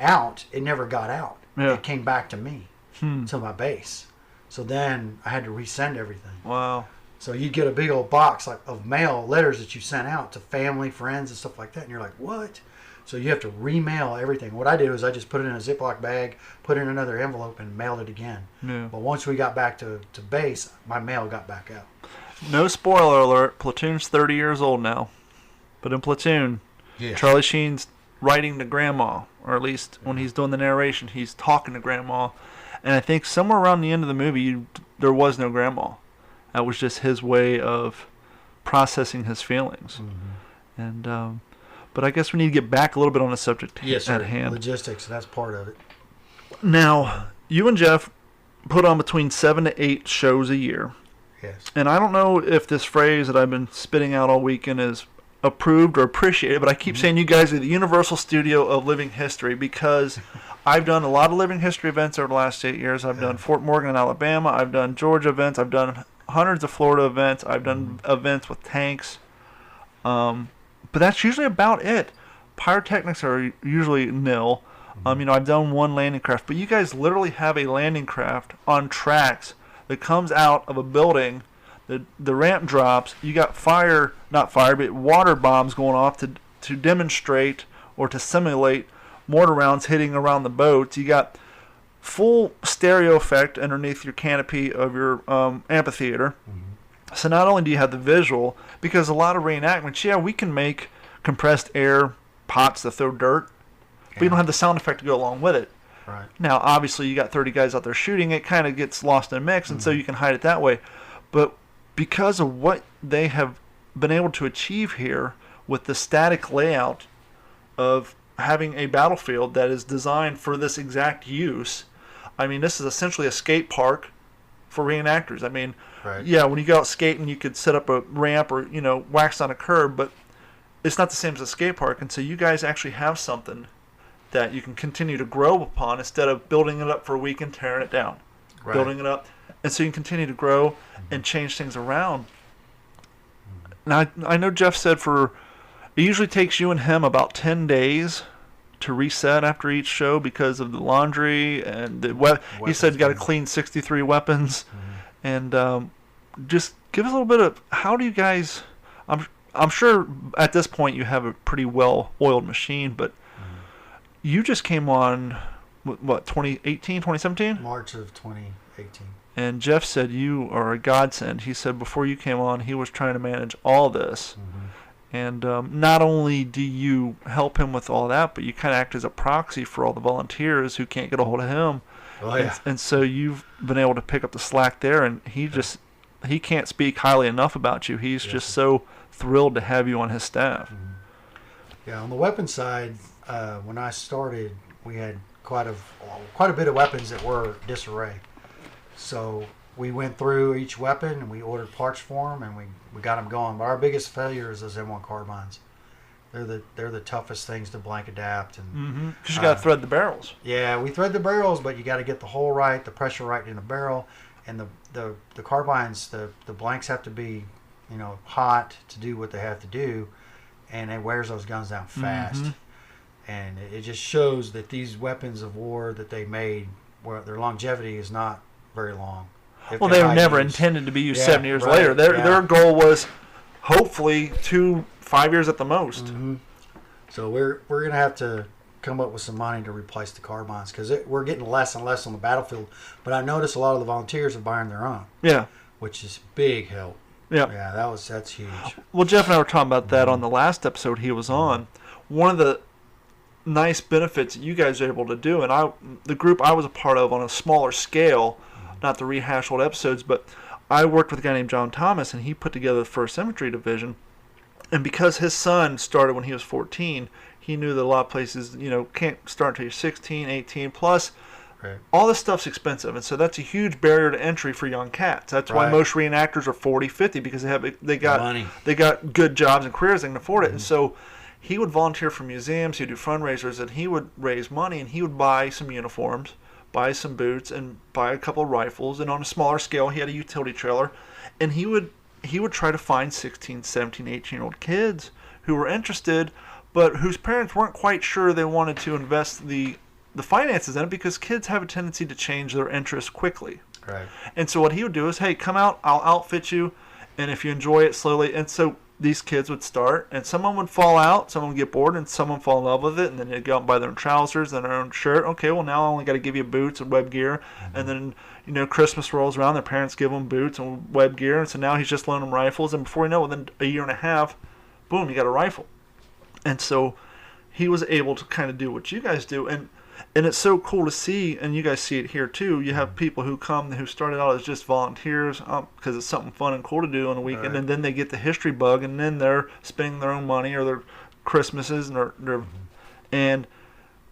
out, it never got out. Yeah. It came back to me, to my base. So then I had to resend everything. Wow. So you'd get a big old box of mail letters that you sent out to family, friends, and stuff like that. And you're like, what? So you have to remail everything. What I did was I just put it in a Ziploc bag, put it in another envelope, and mailed it again. Yeah. But once we got back to base, my mail got back out. No spoiler alert, Platoon's 30 years old now. But in Platoon, Charlie Sheen's writing to Grandma, or at least when he's doing the narration, he's talking to Grandma. And I think somewhere around the end of the movie, there was no Grandma. That was just his way of processing his feelings. And but I guess we need to get back a little bit on the subject at hand. Logistics, that's part of it. Now, you and Jeff put on between 7 to 8 shows a year. Yes. And I don't know if this phrase that I've been spitting out all weekend is approved or appreciated, but I keep saying you guys are the Universal Studio of living history, because I've done a lot of living history events over the last 8 years. I've done Fort Morgan, Alabama. I've done Georgia events. I've done hundreds of Florida events. I've done events with tanks. But that's usually about it. Pyrotechnics are usually nil. I've done one landing craft, but you guys literally have a landing craft on tracks that comes out of a building. The ramp drops. You got water bombs going off to demonstrate or to simulate mortar rounds hitting around the boats. You got full stereo effect underneath your canopy of your amphitheater. So not only do you have the visual, because a lot of reenactments, we can make compressed air pots to throw dirt, but you don't have the sound effect to go along with it. Right. Now, obviously, you got 30 guys out there shooting, it kind of gets lost in a mix, and so you can hide it that way. But because of what they have been able to achieve here with the static layout of having a battlefield that is designed for this exact use, this is essentially a skate park for reenactors. Right. When you go out skating, you could set up a ramp or, wax on a curb, but it's not the same as a skate park. And so you guys actually have something that you can continue to grow upon instead of building it up for a week and tearing it down. Right. Building it up. And so you can continue to grow and change things around. Now, I know Jeff said it usually takes you and him about 10 days to reset after each show because of the laundry and he said you got to clean 63 weapons. And just give us a little bit of, how do you guys, I'm sure at this point you have a pretty well-oiled machine, but you just came on, 2018, 2017? March of 2018. And Jeff said you are a godsend. He said before you came on, he was trying to manage all this. And not only do you help him with all that, but you kind of act as a proxy for all the volunteers who can't get a hold of him. Oh, yeah. And so you've been able to pick up the slack there, and he can't speak highly enough about you. He's just so thrilled to have you on his staff. Yeah, on the weapons side, when I started, we had quite a bit of weapons that were disarray. So we went through each weapon and we ordered parts for them and we got them going. But our biggest failure is those M1 carbines. They're the toughest things to blank adapt, and because you got to thread the barrels. Yeah, we thread the barrels, but you got to get the hole right, the pressure right in the barrel, and the carbines, the blanks have to be, hot to do what they have to do, and it wears those guns down fast. And it just shows that these weapons of war that they made, their longevity is not very long. Well, they were never intended to be used 7 years later. Their goal was hopefully 5 years at the most. So we're gonna have to come up with some money to replace the carbines, because we're getting less and less on the battlefield. But I noticed a lot of the volunteers are buying their own. Yeah, which is big help. Yeah, that's huge. Well, Jeff and I were talking about that on the last episode he was on. One of the nice benefits that you guys are able to do, and the group I was a part of on a smaller scale, not to rehash old episodes, but I worked with a guy named John Thomas, and he put together the 1st Infantry Division. And because his son started when he was 14, he knew that a lot of places, can't start until you're 16, 18, plus all this stuff's expensive. And so that's a huge barrier to entry for young cats. That's why most reenactors are 40, 50, because they got good jobs and careers, they can afford it. And so he would volunteer for museums, he'd do fundraisers, and he would raise money, and he would buy some uniforms, buy some boots, and buy a couple of rifles. And on a smaller scale, he had a utility trailer, and he would try to find 16, 17, 18-year-old kids who were interested, but whose parents weren't quite sure they wanted to invest the finances in it, because kids have a tendency to change their interests quickly. Right. And so what he would do is, hey, come out, I'll outfit you, and if you enjoy it, slowly. And so these kids would start, and someone would fall out, someone would get bored, and someone would fall in love with it, and then they'd go out and buy their own trousers and their own shirt. Okay, well, now I only got to give you boots and web gear. And then, Christmas rolls around, their parents give them boots and web gear, and so now he's just loaning them rifles, and before you know it, within a year and a half, boom, you got a rifle. And so he was able to kind of do what you guys do, and it's so cool to see, and you guys see it here too. You have people who come who started out as just volunteers because it's something fun and cool to do on the weekend, Right. and then they get the history bug, and then they're spending their own money or their Christmases, and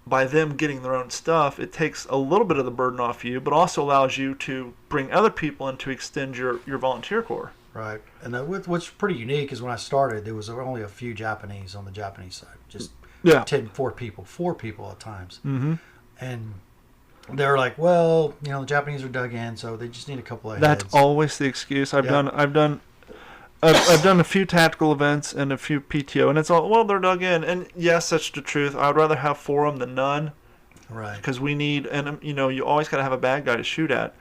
by them getting their own stuff, it takes a little bit of the burden off you, but also allows you to bring other people in to extend your volunteer corps. Right. And what's pretty unique is when I started, there was only a few Japanese on the Japanese side. Just Yeah. 4 people at times. Mm-hmm. And they were like, well, the Japanese are dug in, so they just need a couple of That's heads. always the excuse. I've done a few tactical events and a few PTO, and it's all, well, they're dug in. And yes, that's the truth. I'd rather have 4 of them than none. Right. Because we need, and you always got to have a bad guy to shoot at.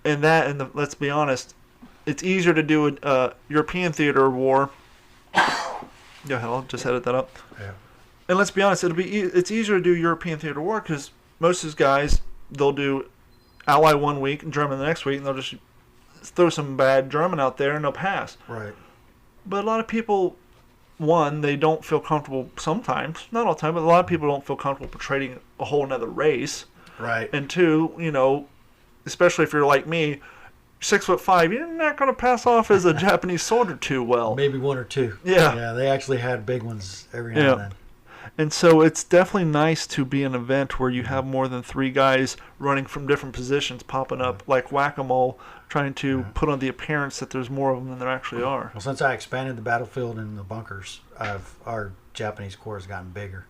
And let's be honest, it's easier to do a European theater war. Go ahead, I'll just edit that up. Yeah. And let's be honest, it's easier to do European theater war because most of these guys, they'll do Ally one week and German the next week, and they'll just throw some bad German out there and they'll pass. Right. But a lot of people, one, they don't feel comfortable sometimes, not all the time, but a lot of people don't feel comfortable portraying a whole another race. Right. And two, especially if you're like me, 6'5", you're not going to pass off as a Japanese soldier too well. Maybe 1 or 2. Yeah. Yeah, they actually had big ones every now and then. And so it's definitely nice to be an event where you have more than 3 guys running from different positions, popping up like whack-a-mole, trying to put on the appearance that there's more of them than there actually are. Well, since I expanded the battlefield and the bunkers, our Japanese corps has gotten bigger.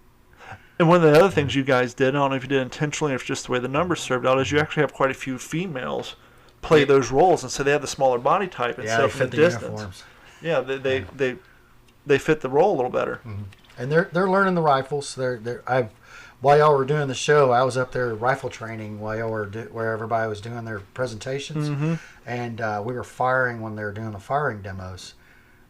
And one of the other things you guys did, I don't know if you did intentionally or if it's just the way the numbers served out, is you actually have quite a few females play those roles, and so they have the smaller body type and stuff from the distance. Uniforms. Yeah, they fit the role a little better. Mm-hmm. And they're learning the rifles. While y'all were doing the show, I was up there rifle training while y'all were where everybody was doing their presentations, and we were firing when they were doing the firing demos.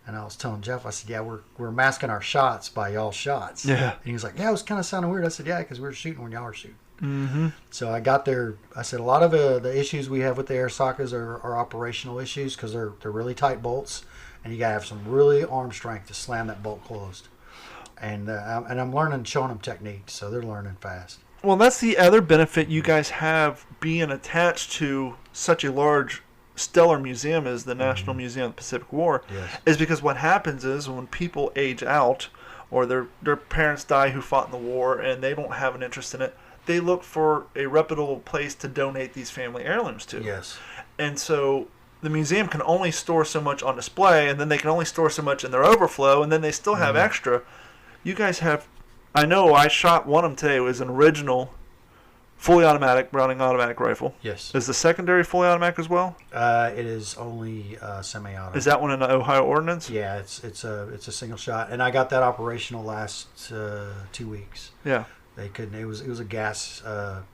And I was telling Jeff, I said, "Yeah, we're masking our shots by y'all's shots." Yeah. And he was like, "Yeah, it was kind of sounding weird." I said, "Yeah, because we were shooting when y'all were shooting." Mm-hmm. So I got there. I said a lot of the issues we have with the air sockets are operational issues because they're really tight bolts, and you gotta have some really arm strength to slam that bolt closed. And I'm learning, showing them techniques, so they're learning fast. Well, that's the other benefit you guys have being attached to such a large stellar museum as the National Museum of the Pacific War. Yes. Is because what happens is when people age out or their parents die who fought in the war and they don't have an interest in it, they look for a reputable place to donate these family heirlooms to. Yes. And so the museum can only store so much on display, and then they can only store so much in their overflow, and then they still have extra. You guys have, I know I shot one of them today. It was an original fully automatic Browning automatic rifle. Yes. Is the secondary fully automatic as well? It is only semi-auto. Is that one in the Ohio Ordnance? Yeah, it's a single shot, and I got that operational last 2 weeks. Yeah. They couldn't. It was a gas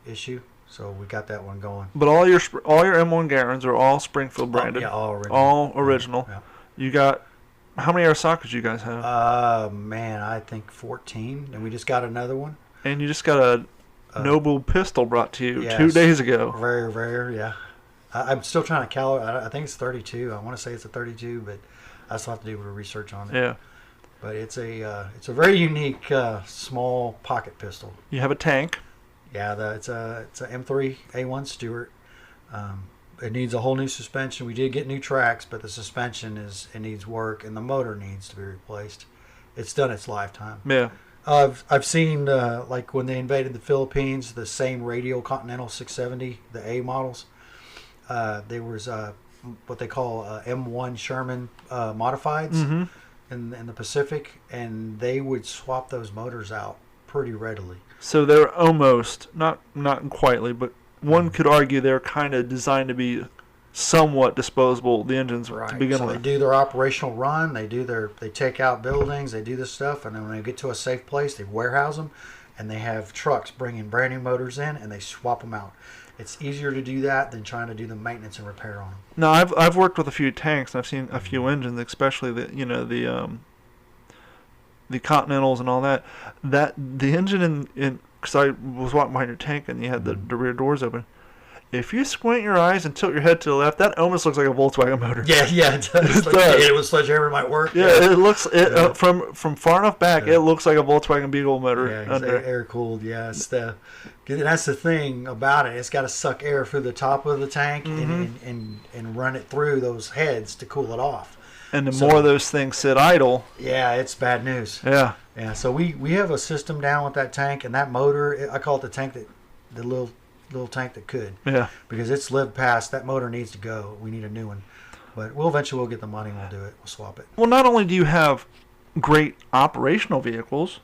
issue, so we got that one going. But all your M1 Garens are all Springfield branded. Yeah, all original. All original. Yeah. You got, how many air sockets you guys have? Man, I think 14, and we just got another one. And you just got a Noble pistol brought to you Yes. 2 days ago. Very rare, yeah. I'm still trying to calibrate. I think it's 32. I want to say it's a 32, but I still have to do a little research on it. Yeah. But it's a very unique small pocket pistol. You have a tank. Yeah, it's a M3 A1 Stewart. It needs a whole new suspension. We did get new tracks, but the suspension needs work, and the motor needs to be replaced. It's done its lifetime. Yeah. I've seen like when they invaded the Philippines, the same radial Continental 670, the A models. There was what they call M1 Sherman modifieds in the Pacific, and they would swap those motors out pretty readily. So they're almost, not quietly, but one could argue they're kind of designed to be somewhat disposable, the engines, to begin so with. they do their operational run, they take out buildings, they do this stuff, and then when they get to a safe place, they warehouse them, and they have trucks bringing brand new motors in, and they swap them out. It's easier to do that than trying to do the maintenance and repair on them. No, I've worked with a few tanks, and I've seen a few engines, especially the Continentals and all that. That the engine because I was walking behind your tank and you had the rear doors open. If you squint your eyes and tilt your head to the left, that almost looks like a Volkswagen motor. Yeah, it does. It does. It was sledgehammer might work. Yeah, it looks from far enough back, it looks like a Volkswagen Beetle motor. Yeah, air cooled. Yeah, that's the thing about it. It's got to suck air through the top of the tank and run it through those heads to cool it off. And the more those things sit idle, yeah, it's bad news. Yeah. So we have a system down with that tank, and that motor, I call it the little tank that could. Yeah. Because it's lived past. That motor needs to go. We need a new one. But we'll get the money and we'll do it. We'll swap it. Well, not only do you have great operational vehicles,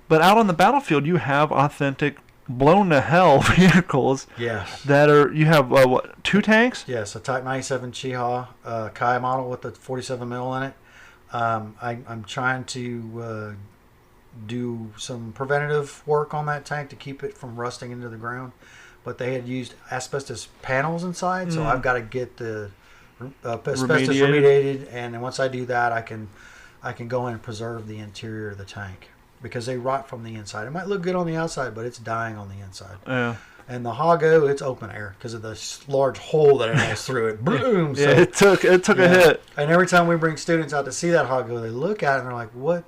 but out on the battlefield you have authentic blown to hell vehicles. Yeah. You have what, 2 tanks? Yes, a Type 97 Chiha Kai model with the 47 mil in it. I'm trying to do some preventative work on that tank to keep it from rusting into the ground. But they had used asbestos panels inside, so I've got to get the asbestos remediated, and then once I do that, I can go in and preserve the interior of the tank because they rot from the inside. It might look good on the outside, but it's dying on the inside. Yeah. And the Hago, it's open air because of the large hole that it has through it. Boom! Yeah, it took a hit. And every time we bring students out to see that Hago, they look at it and they're like, "What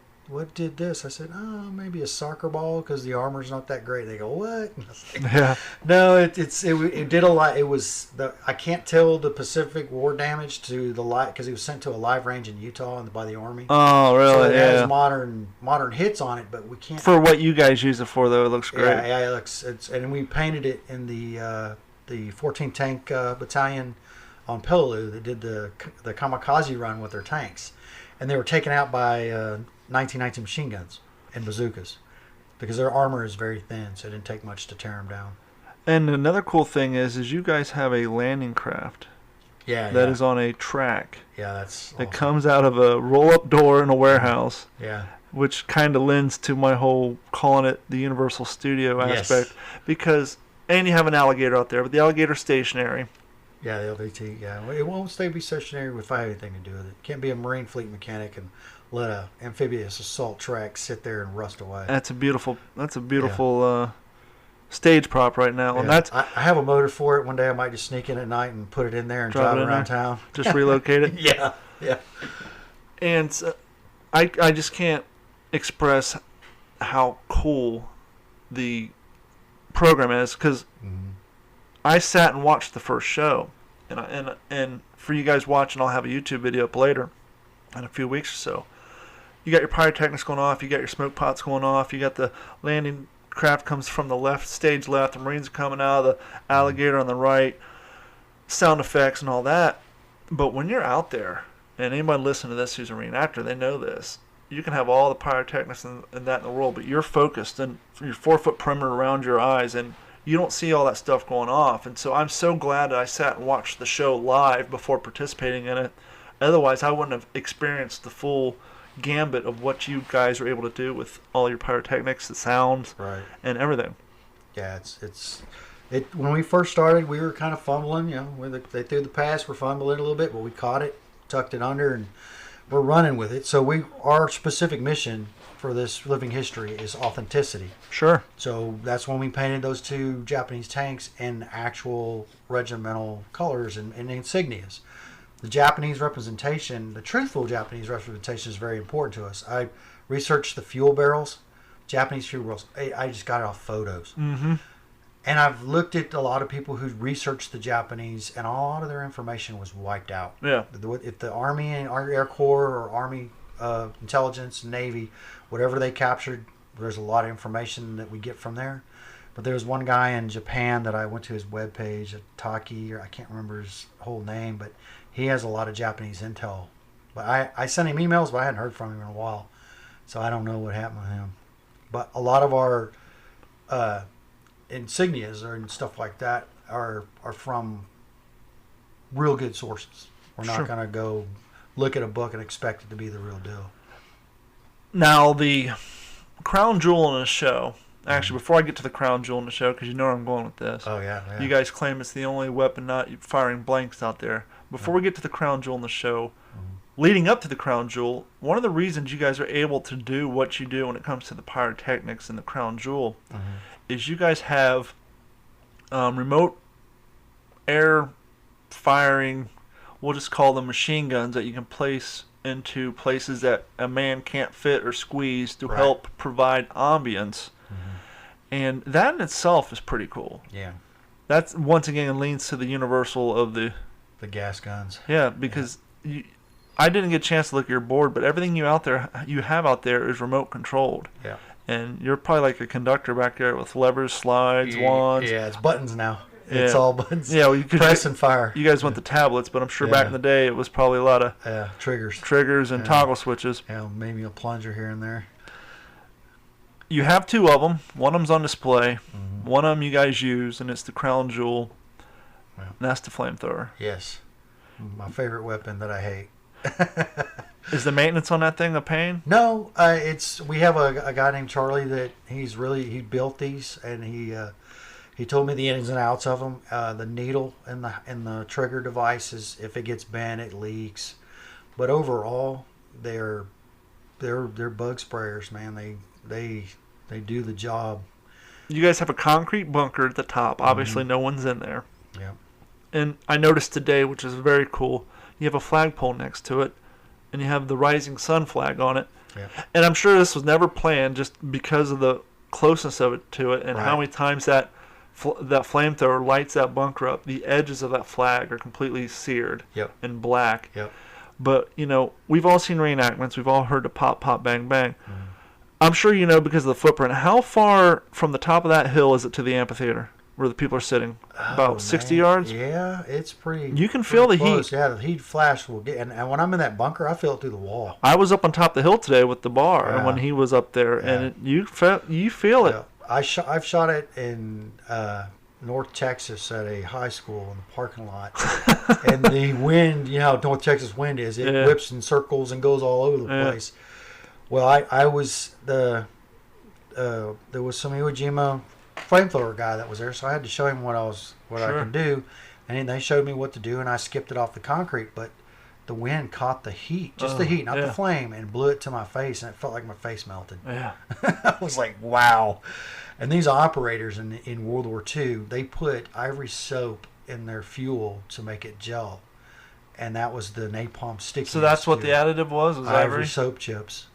did this?" I said, "Oh, maybe a soccer ball because the armor's not that great." They go, "What?" Yeah. No, it did a lot. It was I can't tell the Pacific War damage to the light because it was sent to a live range in Utah by the Army. Oh, really? So it has modern hits on it, but we can't. For what you guys use it for, though, it looks great. Yeah, it looks. And we painted it in the 14th Tank Battalion on Peleliu that did the kamikaze run with their tanks, and they were taken out by 1919 machine guns and bazookas because their armor is very thin, so it didn't take much to tear them down. And another cool thing is you guys have a landing craft. That is on a track. Yeah, that's awesome. It comes out of a roll-up door in a warehouse. Yeah. Which kind of lends to my whole calling it the Universal Studio aspect because you have an alligator out there, but the alligator's stationary. Yeah, the LVT. Yeah, it won't be stationary if I have anything to do with it. Can't be a Marine Fleet mechanic and let a amphibious assault track sit there and rust away. That's a beautiful stage prop right now. Yeah. And I have a motor for it. One day I might just sneak in at night and put it in there and drive it around town. Just relocate it. Yeah. And I just can't express how cool the program is because I sat and watched the first show, and for you guys watching, I'll have a YouTube video up later in a few weeks or so. You got your pyrotechnics going off, you got your smoke pots going off, you got the landing craft comes from the stage left, the Marines are coming out, the alligator on the right, sound effects and all that. But when you're out there, and anybody listening to this who's a reenactor, they know this. You can have all the pyrotechnics and that in the world, but you're focused and your 4-foot perimeter around your eyes, and you don't see all that stuff going off. And so I'm so glad that I sat and watched the show live before participating in it. Otherwise, I wouldn't have experienced the full gambit of what you guys were able to do with all your pyrotechnics, the sounds, and everything. Yeah, it. When we first started, we were kind of fumbling. They threw the pass, we're fumbling a little bit, but we caught it, tucked it under, and we're running with it. So our specific mission for this living history is authenticity. Sure. So that's when we painted those 2 Japanese tanks in actual regimental colors and insignias. The Japanese representation, the truthful Japanese representation is very important to us. I researched the fuel barrels, Japanese fuel barrels. I just got it off photos. Mm-hmm. And I've looked at a lot of people who researched the Japanese, and a lot of their information was wiped out. Yeah. If the Army and our Air Corps or Army Intelligence, Navy, whatever they captured, there's a lot of information that we get from there. But there was one guy in Japan that I went to his webpage, Taki, or I can't remember his whole name, but he has a lot of Japanese intel. But I sent him emails, but I hadn't heard from him in a while. So I don't know what happened with him. But a lot of our insignias and stuff like that are from real good sources. We're not going to go look at a book and expect it to be the real deal. Now, the crown jewel in a show Actually, before I get to the crown jewel in the show, because you know where I'm going with this. Oh, yeah. You guys claim it's the only weapon not firing blanks out there. Before we get to the crown jewel in the show, leading up to the crown jewel, one of the reasons you guys are able to do what you do when it comes to the pyrotechnics and the crown jewel is you guys have remote air firing, we'll just call them machine guns, that you can place into places that a man can't fit or squeeze to help provide ambience. And that in itself is pretty cool. Yeah. That's, once again, leans to the universal of the gas guns. Yeah, because I didn't get a chance to look at your board, but everything you have out there is remote controlled. Yeah. And you're probably like a conductor back there with levers, slides, wands. Yeah, it's buttons now. It's all buttons. Yeah, well, you could press and fire. You guys went the tablets, but I'm sure back in the day it was probably a lot of triggers and toggle switches. Yeah, maybe a plunger here and there. You have two of them. One of them's on display. One of them you guys use, and it's the crown jewel. And that's the flamethrower. Yes, my favorite weapon that I hate. Is the maintenance on that thing a pain? No, we have a guy named Charlie that he built these, and he told me the ins and outs of them. The needle in the trigger devices, if it gets bent, it leaks. But overall, they're bug sprayers, man. They do the job. You guys have a concrete bunker at the top. Obviously, no one's in there. Yeah. And I noticed today, which is very cool, you have a flagpole next to it, and you have the rising sun flag on it. Yeah. And I'm sure this was never planned, just because of the closeness of it to it, and how many times that flamethrower lights that bunker up. The edges of that flag are completely seared and black. Yep. But, we've all seen reenactments. We've all heard the pop, pop, bang, bang. I'm sure you know because of the footprint. How far from the top of that hill is it to the amphitheater where the people are sitting? About 60 yards? Yeah, it's pretty. You can feel the close. heat. Yeah, the heat flash will get. And when I'm in that bunker, I feel it through the wall. I was up on top of the hill today with the bar, and when he was up there, and you feel it. Yeah. I've shot it in North Texas at a high school in the parking lot, and the wind, how North Texas wind is, it whips in circles and goes all over the place. Well, I was there was some Iwo Jima flamethrower guy that was there, so I had to show him what I could do, and they showed me what to do, and I skipped it off the concrete, but the wind caught the heat, just the heat, not the flame, and blew it to my face, and it felt like my face melted. Yeah. I was like, wow. And these operators in World War II, they put ivory soap in their fuel to make it gel, and that was the napalm sticky. So that's what the additive was ivory soap chips.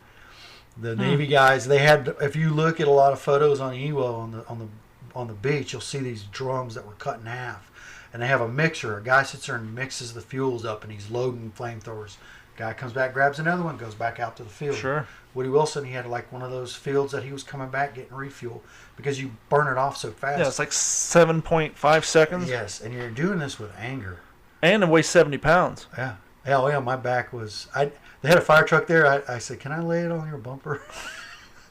The Navy guys, they had. If you look at a lot of photos on Iwo on the beach, you'll see these drums that were cut in half, and they have a mixer. A guy sits there and mixes the fuels up, and he's loading flamethrowers. Guy comes back, grabs another one, goes back out to the field. Sure. Woody Wilson, he had like one of those fields that he was coming back getting refuel because you burn it off so fast. Yeah, it's like 7.5 seconds. Yes, and you're doing this with anger. And it weighs 70 pounds. Yeah. Oh yeah, my back was. They had a fire truck there. I said, "Can I lay it on your bumper?"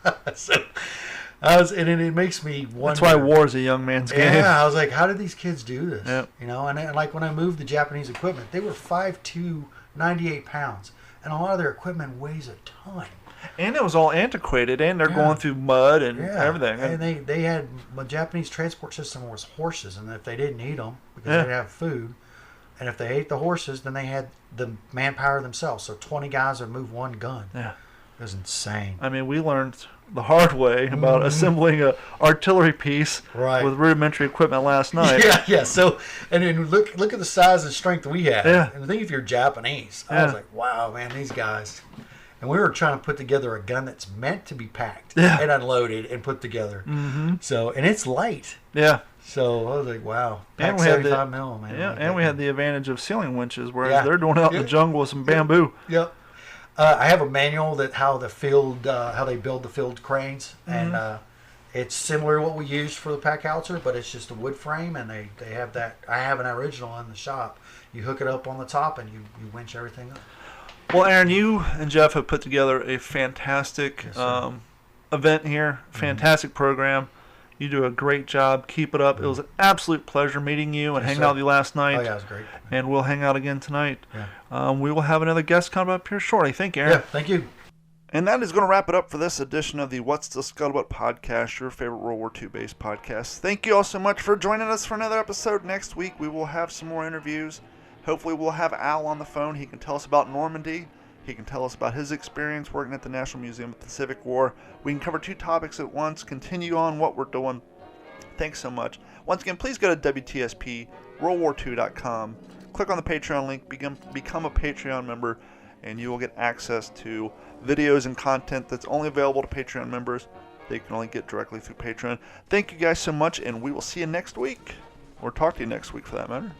And it makes me wonder. That's why war is a young man's game. Yeah, I was like, how did these kids do this? Yep. And like when I moved the Japanese equipment, they were 5'2", 98 pounds, and a lot of their equipment weighs a ton. And it was all antiquated, and they're going through mud and everything. And they had the Japanese transport system was horses, and if they didn't eat them because they didn't have food. And if they ate the horses, then they had the manpower themselves. So 20 guys would move one gun. Yeah. It was insane. I mean, we learned the hard way about assembling a artillery piece with rudimentary equipment last night. Yeah. So, and then look at the size and strength we had. Yeah. And think if you're Japanese. I was like, wow, man, these guys. And we were trying to put together a gun that's meant to be packed and unloaded and put together. Mm-hmm. So, and it's light. Yeah. So I was like, wow. Pack 75 mil, man. Yeah, and we had the advantage of ceiling winches, whereas they're doing it out in the jungle with some bamboo. Yep. I have a manual that how they build the field cranes, and it's similar to what we used for the pack howitzer, but it's just a wood frame, and they have that. I have an original in the shop. You hook it up on the top, and you winch everything up. Well, Aaron, you and Jeff have put together a fantastic event here, fantastic program. You do a great job. Keep it up. It was an absolute pleasure meeting you and hanging out with you last night. Oh, yeah, it was great. And we'll hang out again tonight. Yeah. We will have another guest come up here shortly. Thank you, Aaron. Yeah, thank you. And that is going to wrap it up for this edition of the What's the Scuttlebutt podcast, your favorite World War II based podcast. Thank you all so much for joining us for another episode. Next week we will have some more interviews. Hopefully we'll have Al on the phone. He can tell us about Normandy. He can tell us about his experience working at the National Museum of the Pacific War. We can cover 2 topics at once, continue on what we're doing. Thanks so much. Once again, please go to WTSPWorldWar2.com. Click on the Patreon link, become a Patreon member, and you will get access to videos and content that's only available to Patreon members. They can only get directly through Patreon. Thank you guys so much, and we will see you next week. Or talk to you next week, for that matter.